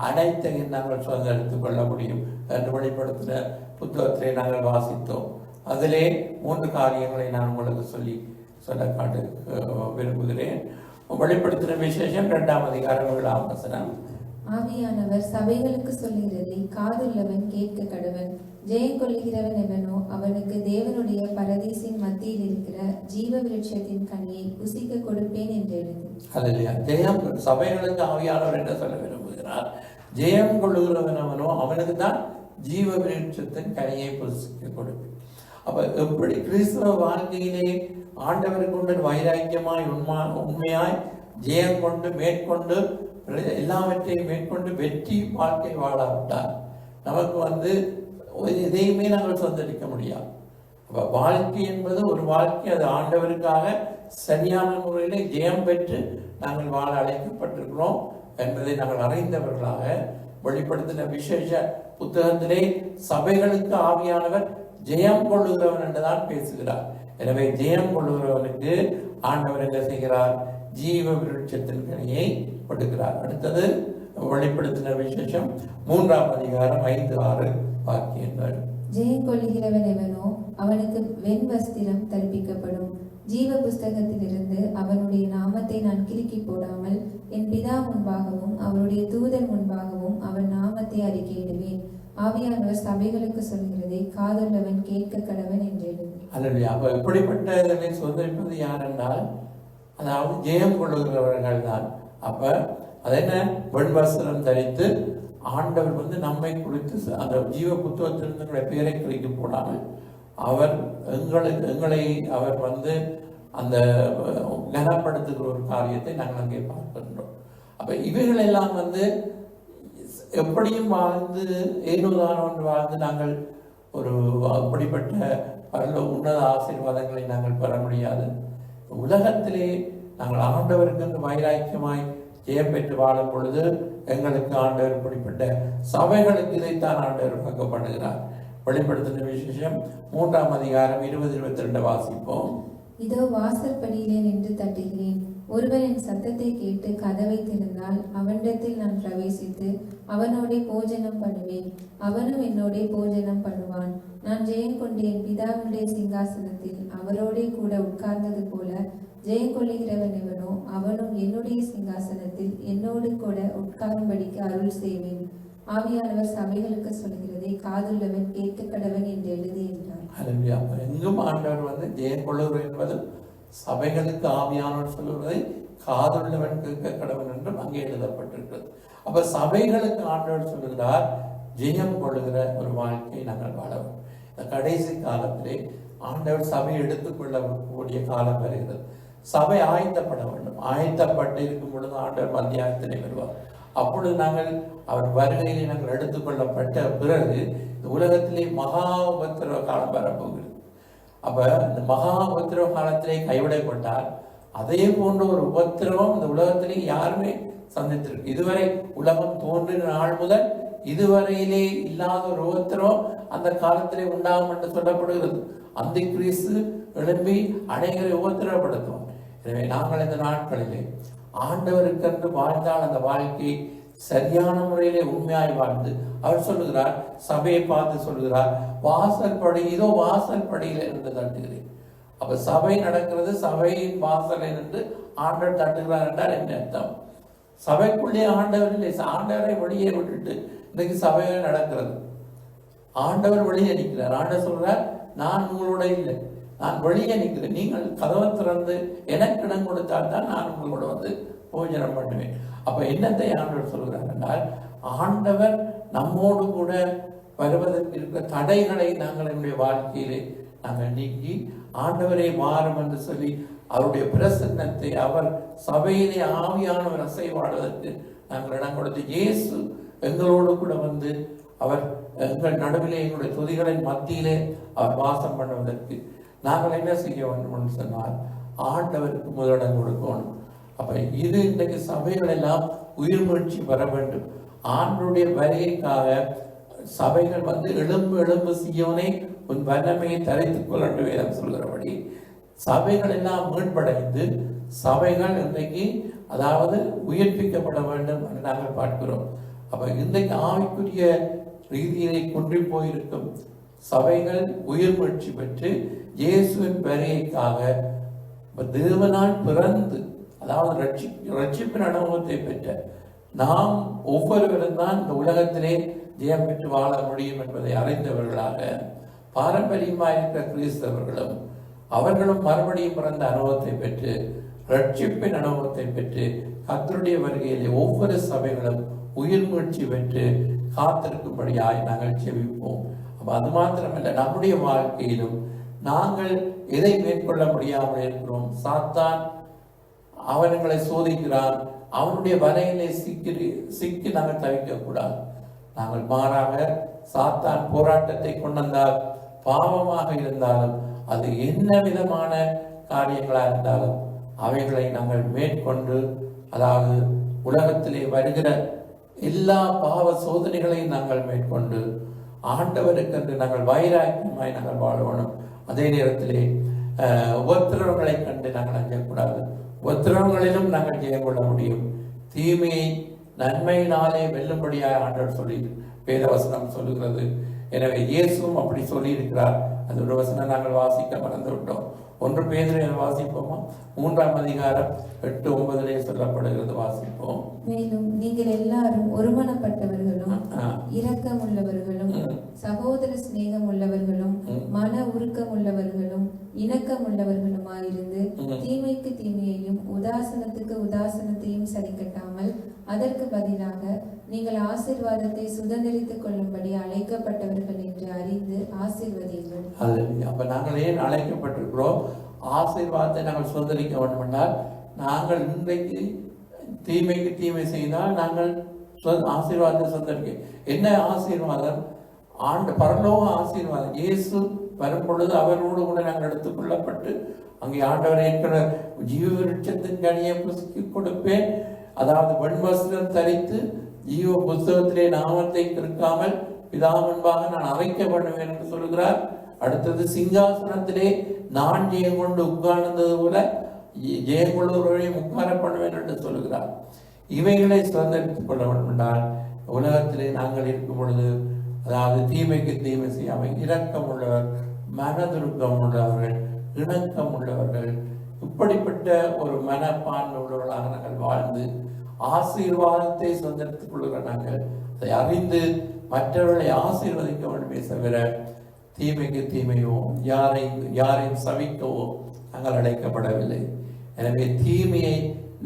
அனைத்தையும் நாங்கள் சுதந்திரித்துக் கொள்ள முடியும் என்று வெளிப்படுத்தின புத்தகத்திலே நாங்கள் வாசித்தோம். அதிலே 3 காரியங்களை நான் உங்களுக்கு சொல்ல காட்ட விரும்புகிறேன். வெளிப்படுத்தின விசேஷம் 2ஆம் அதிகாரம் 7ஆம் வசனம். ஆவியானவர் சபைகளுக்கு சொல்லுகிறதை காதுள்ளவன் கேட்க கடவன். ஜெயம் கொள்ளுகிறவன் எவனோ அவனுக்கு தேவனுடைய பரதீசின் மத்தியில் இருக்கிற ஜீவ விருட்சத்தின் கனியை புசிக்க கொடுப்பேன் என்று எழுது. அல்லேலூயா. ஜெயம் சபைகளுக்கு ஆவியானவர் என்ன சொல்ல விரும்புகிறார்? ஜெயம் கொள்ளுகிறவன் அவனோ அவனுக்கு தான் ஜீவ விருட்சத்தின் கனியை புசிக்க கொடுப்பேன். அப்ப எப்படி கிறிஸ்தவ வாழ்க்கையிலே ஆண்டவருக்கு கொண்டு வைராக்கியமாய் உண்மையாய் ஜெயம் கொண்டு மேற்கொண்டு எல்லாவற்றையும் மேற்கொண்டு வெற்றி வாழ்க்கை வாழாவிட்டால் நமக்கு எதையுமே நாங்கள் சொந்தரிக்க முடியாது. அப்ப வாழ்க்கை என்பது ஒரு வாழ்க்கை, அது ஆண்டவருக்காக சரியான முறையிலே ஜெயம் பெற்று நாங்கள் வாழ அழைக்கப்பட்டிருக்கிறோம் என்பதை நாங்கள் அறிந்தவர்களாக வெளிப்படுத்தின விசேஷ புத்தகத்திலே சபைகளுக்கு ஆவியானவர் ஜெயம் கொள்ளுகிறவன் என்றுதான் பேசுகிறார். எனவே ஜெயம் கொள்ளுகிறவனுக்கு ஆண்டவர் என்ன செய்கிறார்? ஜீவ விருட்சத்தின் கனியை கொடுக்கிறார். அடுத்தது வெளிப்படுத்தின விசேஷம் 3ஆம் அதிகாரம் 5-6 வாக்கியங்கள். ஜெயம் கொள்ளுகிறவன் எவனோ அவனுக்கு வெண் வஸ்திரம் தரிப்பிக்கப்படும். ஜீவ புஸ்தகத்திலிருந்து அவனுடைய நாமத்தை நான் கிறுக்கி போடாமல் என் பிதா முன்பாகவும் அவருடைய தூதன் முன்பாகவும் அவன் நாமத்தை அறிக்கையிடுவேன். ஆவியானவர் சபைகளுக்கு சொல்கிறதை காதுள்ளவன் கேட்க கடவன் என்று. அப்ப இப்படிப்பட்ட இதனை சொந்தரிப்பது யார் என்றால் அதாவது ஜெயம் கொள்ளுகிறவர்கள் தான். அப்ப அது என்ன? வெண்வஸ்திரம் தரித்து ஆண்டவர் நம்மை குறித்து அந்த ஜீவ புத்தகத்திலிருந்து பெயரை குறிக்க போடாமல் அவர் எங்களை அவர் அந்த கனப்படுத்துகிற ஒரு காரியத்தை நாங்கள் அங்கே பார்க்கின்றோம். அப்ப இவைகள் எல்லாம் எப்படியும் வாழ்ந்து ஏனோதானோ என்று வாழ்ந்து நாங்கள் ஒரு அப்படிப்பட்ட பல உன்னத ஆசீர்வாதங்களை நாங்கள் பெற முடியாது. உலகத்திலே நாங்கள் ஆண்டவருக்கு வைராக்கியமாய் ஜெயம் பெற்று வாழும் பொழுது எங்களுக்கு ஆண்டவர் இப்படிப்பட்ட சபைகளுக்கு இதைத்தான் ஆண்டவர் பக்கப்படுகிறார். வெளிப்படுத்தின விசேஷம் 3ஆம் அதிகாரம் 20-22 வாசிப்போம். இதோ வாசற்படியிலே நின்று தட்டுகிறேன். ஒருவன் என் சத்தத்தை கேட்டு கதவை திறந்தால் அவனிடத்தில் நான் பிரவேசித்து அவனோடே போஜனம் பண்ணுவேன், அவனும் என்னோடே போஜனம் பண்ணுவான். நான் ஜெயம் கொண்டு என் பிதாவுடைய சிங்காசனத்தில் அவரோடே கூட உட்கார்ந்தது போல ஜெயம் கொள்ளுகிறவன் எவனோ அவனும் என்னுடைய சிங்காசனத்தில் என்னோடு கூட உட்காரும்படிக்கு அருள் செய்வேன். ஆவியானவர் சபைகளுக்கு சொல்கிறதை காதுள்ளவன் கேட்க கடவன் என்று எழுதி என்றார். எங்கும் ஆண்டவர் ஜெயம் கொள்ளுகிறவன் என்பது சபைகளுக்கு ஆவியானவர் சொல்லுவதை காதுள்ளவன் கேட்க கடவன் என்றும் அங்கே எழுதப்பட்டிருக்கிறது. அப்ப சபைகளுக்கு ஆண்டவர் சொல்லுகிறார் ஜெயம் கொள்ளுகிற ஒரு வாழ்க்கையை நாங்கள் வாழவும். இந்த கடைசி காலத்திலே ஆண்டவர் சபையை எடுத்துக்கொள்ளக்கூடிய காலம் வருகிறது. சபை ஆயத்தப்பட வேண்டும். ஆயத்தப்பட்டு இருக்கும் பொழுது ஆண்டவர் மத்தியானத்திலே வருவார். அப்பொழுது நாங்கள் அவர் வருகையிலே நாங்கள் எடுத்துக்கொள்ளப்பட்ட பிறகு இந்த உலகத்திலே மகா உபத்திரவ காலம் வரப்போகிறது. அப்ப இந்த மகா உபத்திரவ காலத்திலே கைவிடப்பட்டால் அதே போன்ற ஒரு உபத்திரவம் இந்த உலகத்திலே யாருமே சந்தித்திருக்கு. இதுவரை உலகம் தோன்றின நாள் முதல் இதுவரையிலே இல்லாத ஒரு உபத்திரவம் அந்த காலத்திலே உண்டாகும் என்று சொல்லப்படுகிறது. அந்த கிறிஸ்து எழும்பி அனைவரை உபத்திரவப்படுத்துவோம். எனவே நாங்கள் இந்த நாட்களிலே ஆண்டவருக்கென்று வாழ்ந்தால் அந்த வாழ்க்கை சரியான முறையிலே உண்மையாய் வாழ்ந்து அவர் சொல்லுகிறார், சபையை பார்த்து சொல்லுகிறார், வாசல் படி இதோ வாசல் படியில் என்று தட்டுகிறேன். அப்ப சபை நடக்கிறது, சபையின் வாசலை என்று ஆண்டவர் தட்டுகிறார் என்றால் என்ன அர்த்தம்? சபைக்குள்ளே ஆண்டவர் இல்லை, ஆண்டவரை வெளியே விட்டுட்டு இன்னைக்கு சபையில் நடக்கிறது. ஆண்டவர் வெளியே நிற்கிறார். ஆண்டவர் சொல்றார், நான் உங்களோட இல்லை, நான் வெளியே நிற்கிறேன், நீங்கள் கதவை திறந்து எனக்கு இடம் கொடுத்தால் தான் நான் உங்களோட போஜனம் பண்ணுவேன். அப்ப என்னத்தை ஆண்டவர் சொல்கிறார் என்றால், ஆண்டவர் நம்மோடு கூட வருவதற்கு இருக்கிற தடைகளை நாங்கள் என்னுடைய வாழ்க்கையிலே நாங்கள் நீக்கி ஆண்டவரை மாறும் என்று சொல்லி அவருடைய பிரசன்னத்தை அவர் சபையிலே ஆவியானவர் அசைவாடுவதற்கு நாங்கள் இடம் கொடுத்து இயேசு எங்களோடு கூட அவர் எங்கள் நடுவிலே எங்களுடைய துதிகளின் மத்தியிலே அவர் வாசம் பண்ணுவதற்கு நாங்கள் என்ன செய்ய வேண்டும் என்று சொன்னால் ஆண்டவருக்கு முதலிடம் கொடுக்கணும். அப்ப இது இன்றைக்கு சபைகள் எல்லாம் உயிர் மீழ்ச்சி பெற வேண்டும். ஆண்டுடைய வருகைக்காக சபைகள் வந்து எழும்பு எழும்பு சீயோனே உன் வல்லமையை தரித்துக் கொள்ள என்று வேதம் சொல்கிறபடி சபைகள் எல்லாம் மீட்படைந்து சபைகள் இன்றைக்கு அதாவது உயிர்ப்பிக்கப்பட வேண்டும் என்று நாங்கள் பார்க்கிறோம். அப்ப இன்றைக்கு ஆவிக்குரிய ரீதியிலே குன்றி போயிருக்கும் சபைகள் உயிர் மீழ்ச்சி பெற்று இயேசுவின் வருகைக்காக தேவனால் பிறந்து அதாவது ரட்சிப்பின் அனுபவத்தை பெற்ற நாம் ஒவ்வொருவரும் தான் இந்த உலகத்திலே ஜெயம் பெற்று வாழ முடியும் என்பதை அறிந்தவர்களாக பாரம்பரியமாக இருக்கிற கிறிஸ்தவர்களும் அவர்களும் மறுபடியும் பிறந்த அனுபவத்தை பெற்று ரட்சிப்பின் அனுபவத்தை பெற்று கர்த்தருடைய வருகையிலே ஒவ்வொரு சபைகளும் உயிர் மீழ்ச்சி பெற்று காத்திருக்கும்படியாய் நாங்கள் செபிப்போம். அப்ப அது மாத்திரமல்ல, நம்முடைய வாழ்க்கையிலும் நாங்கள் எதை மேற்கொள்ள முடியாமல் இருக்கிறோம். சாத்தான் அவர்களை சோதிக்கிறான். அவனுடைய வலையிலே சிக்கி நாங்கள் தவிக்க கூடாது. நாங்கள் மாறாக சாத்தான் போராட்டத்தை கொண்டு வந்தால் பாவமாக இருந்தாலும் அது என்ன விதமான காரியங்களா இருந்தாலும் அவைகளை நாங்கள் மேற்கொண்டு அதாவது உலகத்திலே வருகிற எல்லா பாவ சோதனைகளையும் நாங்கள் மேற்கொண்டு ஆண்டவருக்கென்று நாங்கள் வைராக்கியமாய் நாங்கள் வாழணும். அதே நேரத்திலே உபத்திரவங்களை கண்டு நாங்கள் அஞ்சக்கூடாது. உபத்திரவங்களிலும் நாங்கள் ஜெயம் கொள்ள முடியும். தீமையை நன்மையினாலே வெல்லும்படியாக ஆண்டவர் சொல்லி வேதவசனம் சொல்லுகிறது. எனவே இயேசுவும் அப்படி சொல்லி இருக்கிறார். அந்த ஒரு வசனம் நாங்கள் வாசிக்க மறந்து விட்டோம். 1 பேதுரு வாசிப்போமா? 3ஆம் அதிகாரம் 8-9 சொல்லப்படுகிறது. வாசிப்போம். மேலும் நீங்கள் எல்லாரும் ஒருமனப்பட்டவர்களும் இரக்கம் உள்ளவர்களும் சகோதர சிநேகம் உள்ளவர்களும் மன உருக்கம் உள்ளவர்களும் இணக்கம் உள்ளவர்களுமாயிருந்து தீமைக்கு தீமையையும் உதாசனத்துக்கு உதாசனத்தையும் சரிக்கட்டாமல் அதற்கு பதிலாக நீங்கள் ஆசீர்வாதத்தை சுதந்திரித்துக் கொள்ளும்படி அழைக்கப்பட்டவர்கள் என்று அறிந்து ஆசீர்வதிங்கள். அப்ப நாங்கள் ஏன் அழைக்கப்பட்டிருக்கிறோம்? ஆசீர்வாதத்தை நாங்கள் சுதந்திரிக்க வேண்டும் என்றால் நாங்கள் இன்றைக்கு தீமைக்கு தீமை செய்தால் நாங்கள் ஆசீர்வாதத்தை சுதந்திரிக்க. என்ன ஆசீர்வாதம்? ஆண்டு பரலோக ஆசீர்வாதம். இயேசு வரும் பொழுது அவரோடு கூட நாங்கள் எடுத்துக்கொள்ளப்பட்டு அங்கே ஆண்டவர் ஏற்கனவே ஜீவ விருட்சத்தின் கனியை புசுக்கி கொடுப்பேன், அதாவது வெண்வஸ்திரம் தரித்து ஜீவ புஸ்தகத்திலே நாமத்தை கிறுக்காமல் பிதா முன்பாக நான் அழைக்க பண்ணுவேன் என்று சொல்கிறார். அடுத்தது சிங்காசனத்திலே நான் ஜெயம் கொண்டு உட்கார்ந்தது போல ஜெயம் கொள்ளுவர்களையும் உட்கார பண்ணுவேன் என்று சொல்லுகிறார். இவைகளை சுதந்திரித்துக் கொள்ள வேண்டும் என்றால் உலகத்திலே நாங்கள் இருக்கும் பொழுது அதாவது தீமைக்கு தீமை செய்யாமல் இரக்கம் உள்ளவர், மனதுருக்கம் உள்ளவர்கள், இணக்கம் உள்ளவர்கள், இப்படிப்பட்ட ஒரு மனப்பான்மை உள்ளவர்களாக நாங்கள் வாழ்ந்து ஆசீர்வாதத்தை சுதந்திரித்துக் கொள்கிற நாங்கள் அதை அறிந்து மற்றவர்களை ஆசீர்வதிக்க வேண்டுமே தவிர தீமைக்கு தீமையோ யாரையும் சவிக்கவோ நாங்கள் அழைக்கப்படவில்லை. எனவே தீமையை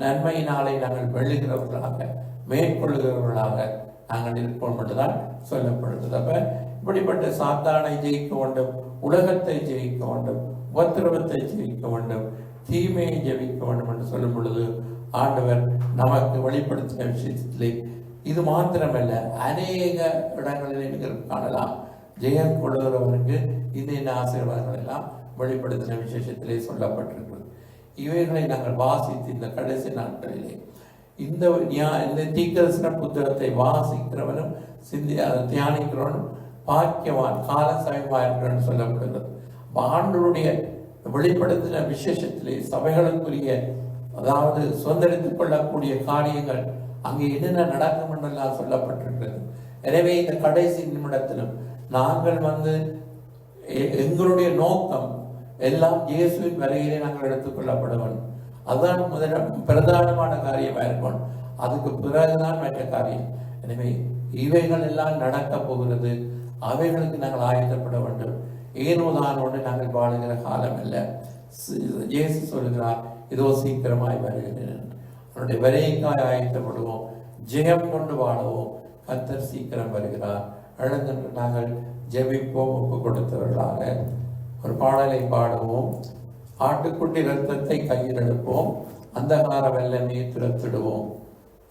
நன்மையினாலே நாங்கள் வெல்லுகிறவர்களாக மேற்கொள்ளுகிறவர்களாக நாங்கள் இருப்போம் என்றுதான் சொல்லப்படுகிறது. அப்ப இப்படிப்பட்ட சாத்தானை ஜெயிக்க வேண்டும், உலகத்தை ஜெயிக்க வேண்டும், உபத்திரவத்தை ஜெயிக்க வேண்டும், தீமையை ஜெயிக்க வேண்டும் என்று சொல்லும் பொழுது ஆண்டவர் நமக்கு வெளிப்படுத்தின விஷயத்திலே இது மாத்திரமல்ல அநேக இடங்களிலே நீங்கள் காணலாம். ஜெயம் கொள்ளுகிறவருக்கு இந்த ஆசீர்வாதங்கள் எல்லாம் வெளிப்படுத்தின விசேஷத்திலே சொல்லப்பட்டிருக்கிறது. இவைகளை நாங்கள் வாசித்து இந்த கடைசி நாட்களிலே இந்த தீர்க்கதரிசன புத்தகத்தை வாசிக்கிறவனும் தியானிக்கிறவனும் பாக்கியவான் கால சமயமாக இருக்கிறன்னு சொல்லப்படுகிறது. ஆண்டவருடைய வெளிப்படுத்தின விசேஷத்திலே சபைகளுக்குரிய அதாவது சுதந்திரித்துக் கொள்ளக்கூடிய காரியங்கள் அங்கே என்னென்ன நடக்கும் என்றெல்லாம் சொல்லப்பட்டிருக்கிறது. எனவே இந்த கடைசி நிமிடத்திலும் நாங்கள் எங்களுடைய நோக்கம் எல்லாம் இயேசுவின் வருகையிலே நாங்கள் எடுத்துக்கொள்ளப்பட வேண்டும். அதுதான் பிரதானமான காரியமாக இருக்கும். அதுக்கு பிறகுதான் மற்ற காரியம். எனவே இவைகள் எல்லாம் நடக்க போகிறது. அவைகளுக்கு நாங்கள் ஆயத்தப்பட வேண்டும். ஏனோதானோடு நாங்கள் வாழுகிற காலம் அல்ல. இயேசு சொல்கிறார், இதோ சீக்கிரமாய் வருகிறேன். அவனுடைய வருகைக்காய் ஆயத்தப்படுவோம், ஜெயம் கொண்டு வாழுவோம். கர்த்தர் சீக்கிரம் வருகிறார். எழுந்து நாங்கள் ஜெபிப்போம். ஒப்பு கொடுத்தவர்களாக ஒரு பாடலை பாடுவோம். ஆட்டுக்குட்டி இரத்தத்தை கையில் எடுப்போம், அந்தகார வெள்ளமே துரத்திடுவோம்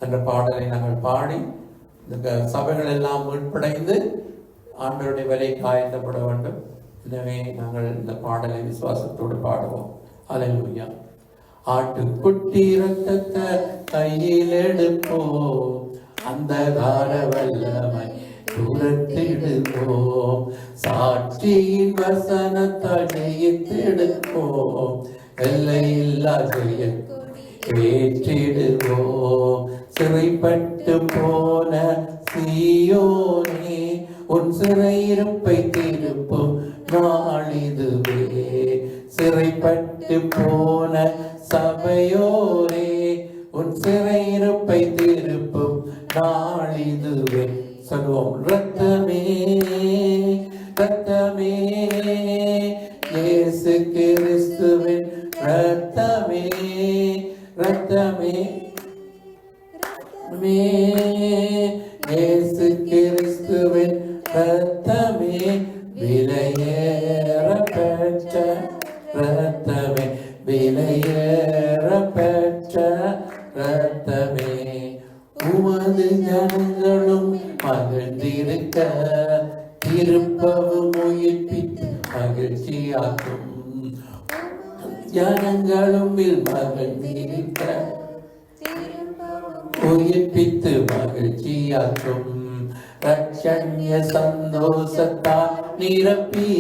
என்ற பாடலை நாங்கள் பாடி இந்த சபைகள் எல்லாம் மீட்படைந்து ஆண்டவருடைய வேலைக்கு ஆயத்தப்பட வேண்டும். எனவே நாங்கள் இந்த பாடலை விசுவாசத்தோடு பாடுவோம். அல்லேலூயா. ஆட்டுக்குட்டி ரத்தத்தை கையில் எடுப்போம், அந்தகார வல்லமை துரத்திடுவோம், சாட்சியின் வசனத்தால் ஜெயித்திடுவோம், எல்லையில்லா ஜெயத்தை ஏற்றிடுவோம். சிறைப்பட்டு போன சீயோனே, உன் சிறையிருப்பை திருப்பும் நாளிதுவே. சிறைப்பட்டு போன சபையோரே, உன் சிறையிருப்பை திருப்பும் நாளிதுவே. சொல்வோம். ரத்தமே ரத்தமே இயேசு கிறிஸ்துவின் ரத்தமே ரத்தமே இயேசு கிறிஸ்துவின் ரத்தமே, விலையேற பெற்ற ரத்தமே, விலையேற பெற்ற ரத்தமே. உமது ஜனங்களும் மகிழ்ந்திருக்க திருப்பவும் உயிர்ப்பித்து மகிழ்ச்சியாக்கும், ஜனங்களும் மகிழ்ந்திருக்க உயிர்ப்பித்து மகிழ்ச்சியாக்கும். ரட்சண்ய சந்தோஷத்தால் நிரப்பி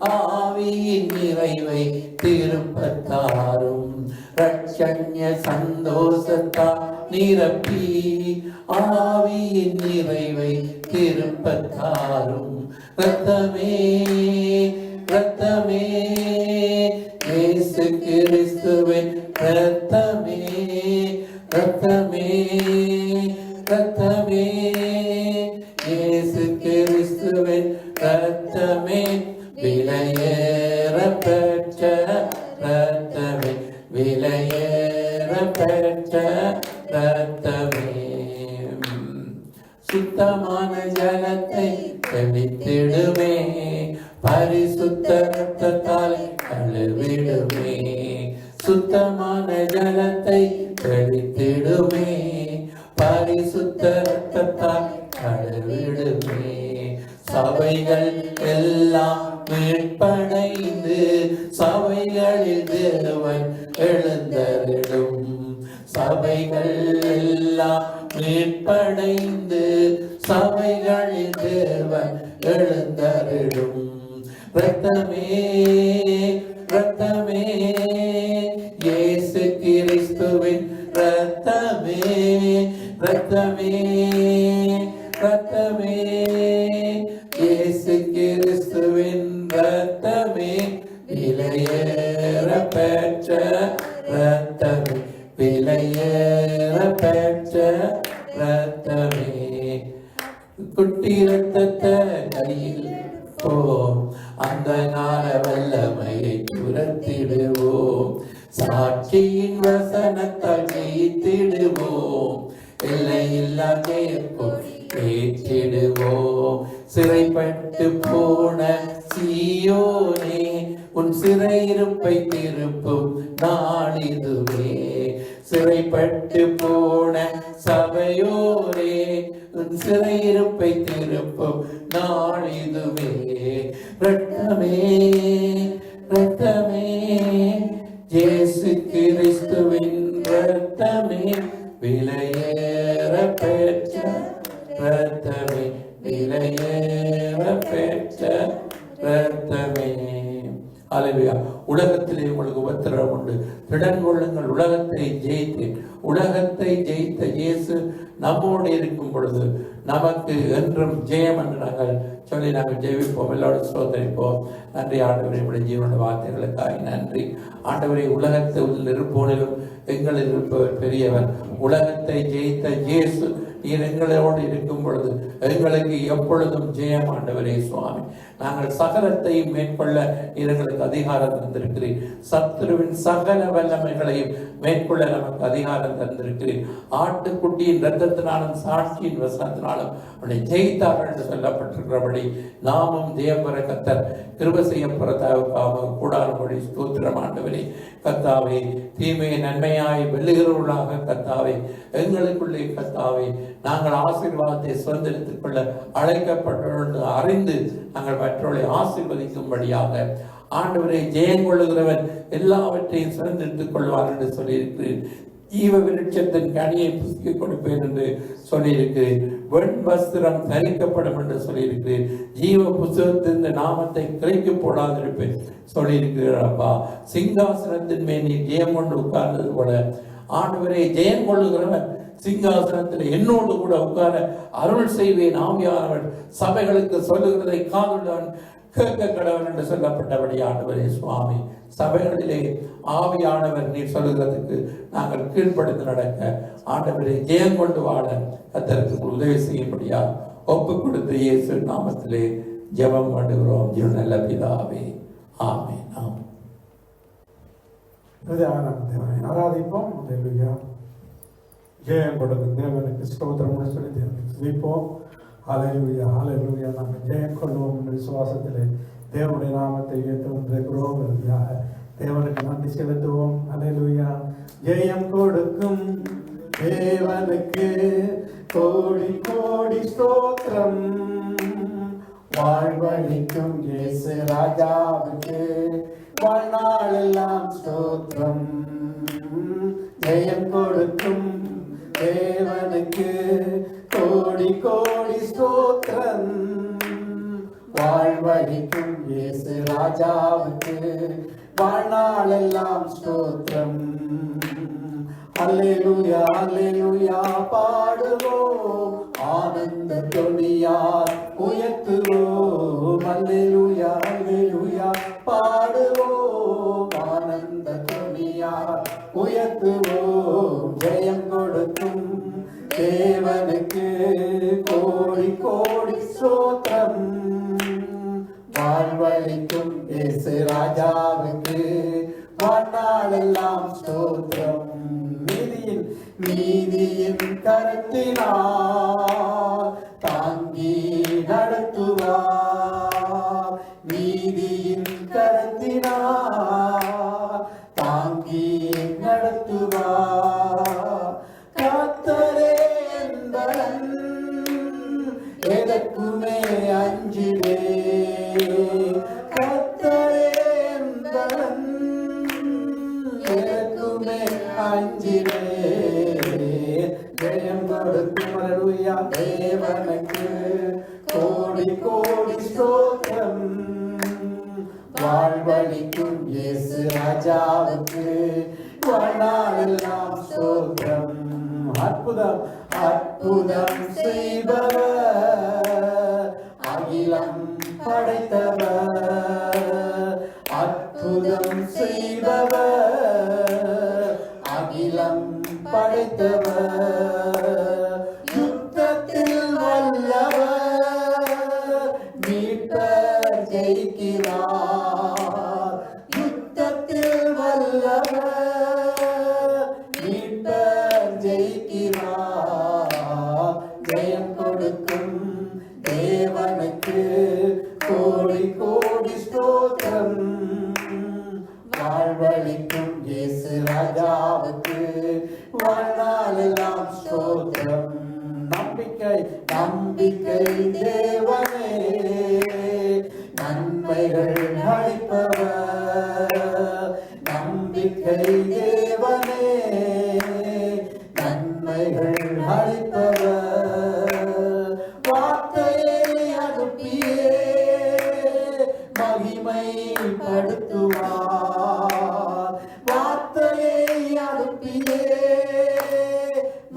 ஆவியின் நிறைவை திருப்பத்தாரும். ரட்சண்ய சந்தோஷத்தால் நிரப்பி ஆவியின் நிறைவை திருப்பத்தாரும். ரத்தமே ரத்தமே இயேசு கிறிஸ்துவின் ரத்தமே ரத்தமே ரத்தமே இயேசு கிறிஸ்துவின் ரத்தமே, விலையேற பெற்ற ரத்தமே, விலையேற பெற்ற ரத்தமே. சுத்தமான ஜலத்தை தெளித்திடுமே, பரிசுத்த ரத்தத்தால் கழுவிடுமே. சுத்தமான ஜலத்தை தெளித்திடுமே, பரிசுத்த ரத்தத்தால் கழுவிடுமே. சபைகள் எல்லாம் மீட்படைந்து சபைகளில் தேவன் எழுந்தருளும். சபைகள் எல்லாம் மீட்படைந்து சபைகளில் தேவன் எழுந்தருளும். ரத்தமே ரத்தமே இயேசு கிறிஸ்துவின் ரத்தமே ரத்தமே ரத்தமே இயேசு கிறிஸ்துவின் ரத்தமே, விலையேற பெற்ற ரத்தமே, விலையேற பெற்ற ரத்தமே. குட்டி ரத்தத்தை கையில் போம், அந்த கால வல்லமையை துரத்திடுவோம், சாட்சியின் வசனத்தால் ஜெயித்திடுவோம், எல்லையில்லா ஜெயக்கொடி ஏற்றிடுவோம். சிறைப்பட்டு போன சீயோனே, உன் சிறையிருப்பை திருப்பும் நாளிதுவே. சிறைப்பட்டு போன சபையோரே, உன் சிறையிருப்பை திருப்பும் நாளிதுவே. ரத்தமே ரத்தமே இயேசு கிறிஸ்துவின் ரத்தமே, விலையேற பெற்ற ரத்தமே, விலையேற பெற்ற ரத்தமே. அல்லேலூயா. உலகத்திலே உங்களுக்கு உபத்திரவம் உண்டு, திடன் கொள்ளுங்கள், உலகத்தை ஜெயித்தேன். உலகத்தை ஜெயித்த இயேசு நம்மோடு இருக்கும் பொழுது நமக்கு என்றும் ஜெயம் என்று நாங்கள் சொல்லி நாங்கள் ஜெயிப்போம். எல்லோரும் சோதரிப்போம். நன்றி ஆண்டவரே, உடைய ஜீவனுடைய வார்த்தைகளுக்காக நன்றி ஆண்டவரே. உலகத்தில் இருப்போனிலும் எங்களில் இருப்பவர் பெரியவர். உலகத்தை ஜெயித்த இயேசு நீர் எங்களோடு இருக்கும் பொழுது எங்களுக்கு எப்பொழுதும் ஜெயம் ஆண்டவரே சுவாமி. நாங்கள் சகலத்தையும் மேற்கொள்ள நீர் எங்களுக்கு அதிகாரம் தந்திருக்கிறீர். சத்துருவின் சகல வல்லமைகளையும் மேற்கொள்ள நமக்கு அதிகாரம் தந்திருக்கிறீர். ஆட்டுக்குட்டியின் இரத்தத்தினாலும் சாட்சியின் வசனத்தினாலும் அவனை ஜெயித்தார்கள் என்று சொல்லப்பட்டிருக்கிறபடி நாமும் தேவபர கத்தர் கிருபை செய்யப்படுறதாக கூடாதபடி ஸ்தோத்திரம் ஆண்டவரே. கத்தாவே, தீமையை நன்மையாய் வெல்லுகிறவர்களாக கத்தாவே எங்களுக்குள்ளே கத்தாவே நாங்கள் ஆசீர்வாதத்தை சுதந்திரித்துக் கொள்ள அழைக்கப்பட்டவர்கள் அறிந்து நாங்கள் மற்றவர்களை ஆசீர்வதிக்கும்படியாக ஆண்டவரை ஜெயம் கொள்ளுகிறவன் எல்லாவற்றையும் சுதந்திரித்துக் கொள்வார் என்று சொல்லியிருக்கிறேன். ஜீவ விருட்சத்தின் கனியை புசிக்க கொடுப்பேன் என்று சொல்லியிருக்கிறேன். வெண் வஸ்திரம் தரிக்கப்படும் என்று சொல்லியிருக்கிறேன். ஜீவ புஸ்தகத்தின் நாமத்தை கிரைக்கு போடாதிருப்பேன் சொல்லியிருக்கிறார். அப்பா, சிங்காசனத்தின் மேல் நீ ஜெயம் கொண்டு உட்கார்ந்தது போல ஆண்டவரை ஜெயம் கொள்ளுகிறவன் சிங்காசனத்தில் என்னோடு கூட உட்கார அருள் செய்வேன். ஆவியானவன் சபைகளுக்கு சொல்லுகிறதை காதுள்ளவன் கேட்க கடவன் என்று சொல்லப்பட்டபடி ஆண்டவரே சுவாமி, சபைகளிலே ஆவியானவர் நீர் சொல்லுகிறதுக்கு நாங்கள் கீழ்ப்படுத்தி நடக்க ஆண்டவரை ஜெயம் கொண்டு வாழ கர்த்தருக்கு உதவி செய்யும்படியா ஒப்பு கொடுத்து இயேசு நாமத்திலே ஜெபம் பண்ணுகிறோம். நல்ல பிதாவே, ஆமென். ஆராதிப்போம். அல்லேலூயா. ஜெயம் கொடுக்கும் தேவனுக்கு ஸ்தோத்திரம் சொல்லி தேவனுக்கு துதிப்போம். ஹல்லேலூயா, ஹல்லேலூயா. நாங்கள் ஜெயம் கொள்வோம் என்ற விசுவாசத்திலே தேவனுடைய நாமத்தை உயர்த்தி வந்திருக்கிறோம். தேவனுக்கு நன்றி செலுத்துவோம். ஹல்லேலூயா. ஜெயம் கொடுக்கும் தேவனுக்கு கோடி கோடி ஸ்தோத்திரம். வாழ்வழிக்கும் இயேசு ராஜாவுக்கு வாழ்நாளெல்லாம் ஸ்தோத்திரம். ஜெயம் கொடுக்கும் தேவனுக்கு கோடி கோடி ஸ்தோத்திரம். வாழ்வழிக்கும் இயேசு ராஜாவுக்கு வாழ்நாளெல்லாம் ஸ்தோத்திரம். அல்லேலூயா, அல்லேலூயா பாடுவோம், ஆனந்த தொனியால் உயர்த்துவோம். அல்லேலூயா, அல்லேலூயா பாடுவோம், ஆனந்த தொனியால் உயர்த்துவோம். ஜெயம் கொடுக்கும் தேவனுக்கு கோடி கோடி ஸ்தோத்திரம். வாழ்வழிக்கும் இயேசு ராஜாவுக்கு வாழ்நாளெல்லாம் ஸ்தோத்திரம். நீதியின் கரத்தினால் தாங்கி நடத்துவார். நீதியின் கரத்தினால் தாங்கி நடத்துவார். கர்த்தரே என்பவன் எதற்குமே அஞ்சிலே. கர்த்தரே என்பவன் எதற்குமே அஞ்சிலே. ஜெயம் கொடுக்கும் அல்லேலூயா தேவனுக்கு கோடி கோடி ஸ்தோத்திரம். வாழ்வழிக்கும் இயேசு ராஜாவுக்கு வாழ்நாளெல்லாம் ஸ்தோத்திரம். அற்புதம் அற்புதம் செய்பவர், அகிலம் படைத்தவர். அற்புதம் செய்பவர், அகிலம் படைத்தவர். யுத்தத்தில் வல்லவர், மீட்பர் ஜெயிக்கிறார். யுத்தத்தில் வல்லவர், மீட்பர் ஜெயிக்கிறார். ஜெயம் கொடுக்கும் தேவனுக்கு கோடி கோடி ஸ்தோத்திரம். வாழ்வழிக்கும் இயேசு ராஜாவுக்கு வாழ்நாளெல்லாம் ஸ்தோத்திரம். நம்பிக்கை நம்பிக்கை தேவனே, நன்மைகள் அளிப்பவர். நம்பிக்கை தேவனே, நன்மைகள் அளிப்பவர். வார்த்தையை அனுப்பியே மகிமைப்படுத்துவார். வார்த்தையை அனுப்பியே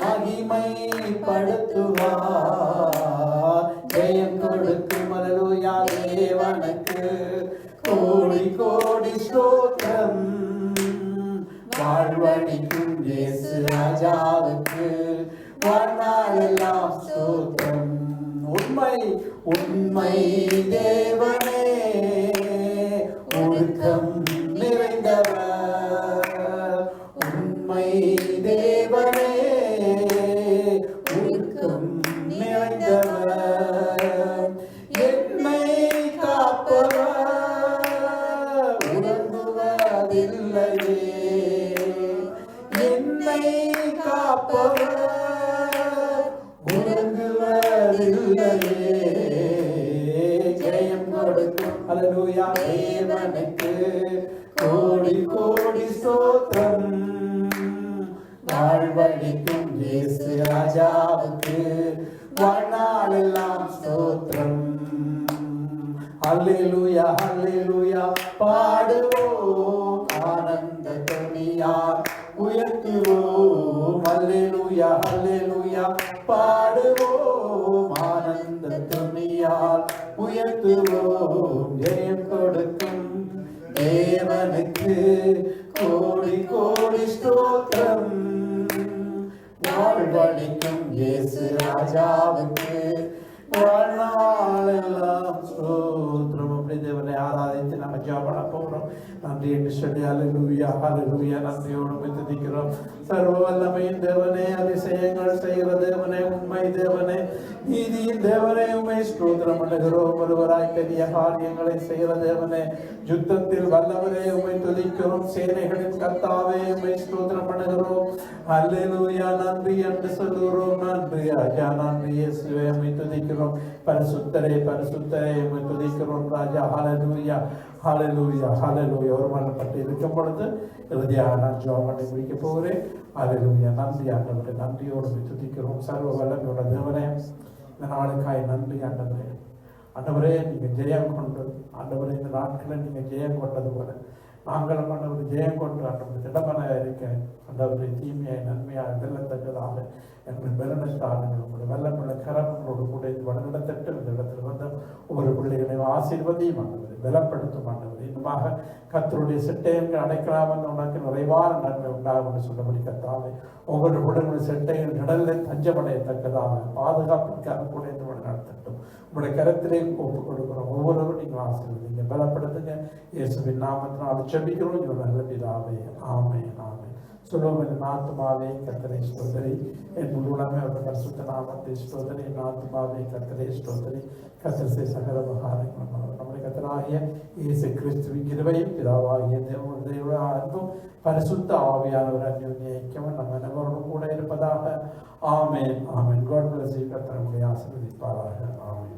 மகிமைப்படுத்துவார். ஜெயம் கொடுக்கும் அல்லேலூயா தேவனுக்கு கோடி கோடி ஸ்தோத்திரம். வாழ்வழிக்கும் இயேசு ராஜாவுக்கு வாழ்நாளெல்லாம் ஸ்தோத்திரம். உண்மை உண்மை தேவனே, ஒழுக்கம் நிறைந்தவர். உண்மை தேவனே, ஒழுக்கம் நிறைந்தவர். என்னை காப்பவர் உறங்குவதில்லையே. என்னை காப்பவர் உறங்குவதில்லையே. ஜெயம் கொடுக்கும் ஹalleluya தேவனுக்கு கோடி கோடி ஸ்தோத்திரம் வாழ்வழிக்கும் இயேசு ராஜாவுக்கு வாழ்நாளெல்லாம் ஸ்தோத்திரம் ஹalleluya ஹalleluya பாடுவோம் ஆனந்த துணியால் உயர்த்துவோம் ஹalleluya ஹalleluya பாடுவோம் ஆனந்த துணியால் உயர்த்துவோம் ஜெயம் கொடுக்கும் தேவனுக்கு கோடி கோடி ஸ்தோத்திரம் வாழ்வழிக்கும் இயேசு ராஜாவுக்கு வாழ்நாளெல்லாம் ஸ்தோத்திரம். அப்படி தேவனை ஆராதித்து நம்ம ஜெபம் பண்ண போகிறோம். நன்றி என்று சொல்லி ஹalleluya ஹalleluya நன்றியோடு துதிக்கிறோம். சர்வ வல்லமையின் தேவனே, அதிசயங்கள் செய்கிற தேவனே, உண்மை தேவனே, நீதியின் தேவனே, உண்மை ஸ்தோத்திரம் பண்ணுகிறோம். ஒருவராய் பெரிய காரியங்களை செய்கிற தேவனே, யுத்தத்தில் வல்லவரே, உண்மை துதிக்கிறோம். சேனைகளின் கர்த்தாவே, உண்மை ஸ்தோத்திரம் பண்ணுகிறோம். ஹalleluya நன்றி என்று சொல்லுகிறோம். நன்றி ராஜா, நன்றி இயேசுவே, உம்மை துதிக்கிறோம். பரிசுத்தரே பரிசுத்தரே, உம்மை துதிக்கிறோம் ராஜா. ஹalleluya ஹalleluya ஹalleluya. ஒரு மனப்பட்டு இருக்கும் பொழுது இறுதியாக நான் ஜெபம் பண்ணி முடிக்க போகிறேன். ஹalleluya நன்றி ஆண்டவரே, நன்றியோடு துதிக்கிறோம். சர்வ வல்லமையுள்ள தேவனே, இந்த நாளுக்காய் நன்றி ஆண்டவரே. ஆண்டவரே நீங்கள் ஜெயம் கொண்டு ஆண்டவரே இந்த நாட்களில் நீங்கள் ஜெயம் கொண்டது போல நாங்களும் ஆண்டவர் ஜெயம் கொண்டு ஆண்டவர் திடமனாக இருக்க ஆண்டவரை தீமையாய் நன்மையாக வெல்லத்தக்கதாக எங்கள் வெள்ளத்தாளுங்கள் உங்களுடைய வெள்ளமுள்ள கரங்களோடு கூட இந்த வடநிலத்தட்டு இந்த இடத்தில் வந்து ஒவ்வொரு பிள்ளைகளையும் ஆசீர்வதியும் ஆண்டவரை பலப்படுத்தும் ஆண்டவர். இன்னுமாக கர்த்தருடைய சிட்டையங்கள் அடைக்கலாமல் உனக்கு நிறைவான நன்மை உண்டாகும் என்று சொல்லபடி கர்த்தாவே ஒவ்வொரு உடனுடைய சிட்டைகள் நிழலில் தஞ்சமடையத்தக்கதாக பாதுகாப்பிற்காக கூட இந்த நடத்தட்டும். உங்களுடைய கருத்திலே ஒப்புக் கொடுக்கிறோம். ஒவ்வொருவரும் நீங்கள் ஆசீர்வதிங்க, பலப்படுத்துங்க. இயேசுவின் நாமத்தினால் ஜெபிக்கிறோம் இவர் நல்ல பிதாவே. ஆமென் ஆமென். சொல்லுவோம், என் ஆத்துமாவே கர்த்தரை ஸ்தோத்திரி, என் முழு உலகமே அவருடைய பரிசுத்த நாமத்தை ஸ்தோத்திரி. என் ஆத்துமாவே கர்த்தரை ஸ்தோத்திரி, கர்த்தர் செய்த சகல உபகாரங்களும் நம்முடைய கர்த்தராகிய இயேசு கிறிஸ்துவின் கிருபையும் பிதாவாகிய தேவனுடைய அன்பும் பரிசுத்த ஆவியானவர் அந்யோன்ய ஐக்கியமும் நம்ம அனைவரோடும் கூட இருப்பதாக. ஆமென் ஆமென். God bless you. கர்த்தர் நம்முடைய ஆசீர்வதிப்பாராக. ஆமென்.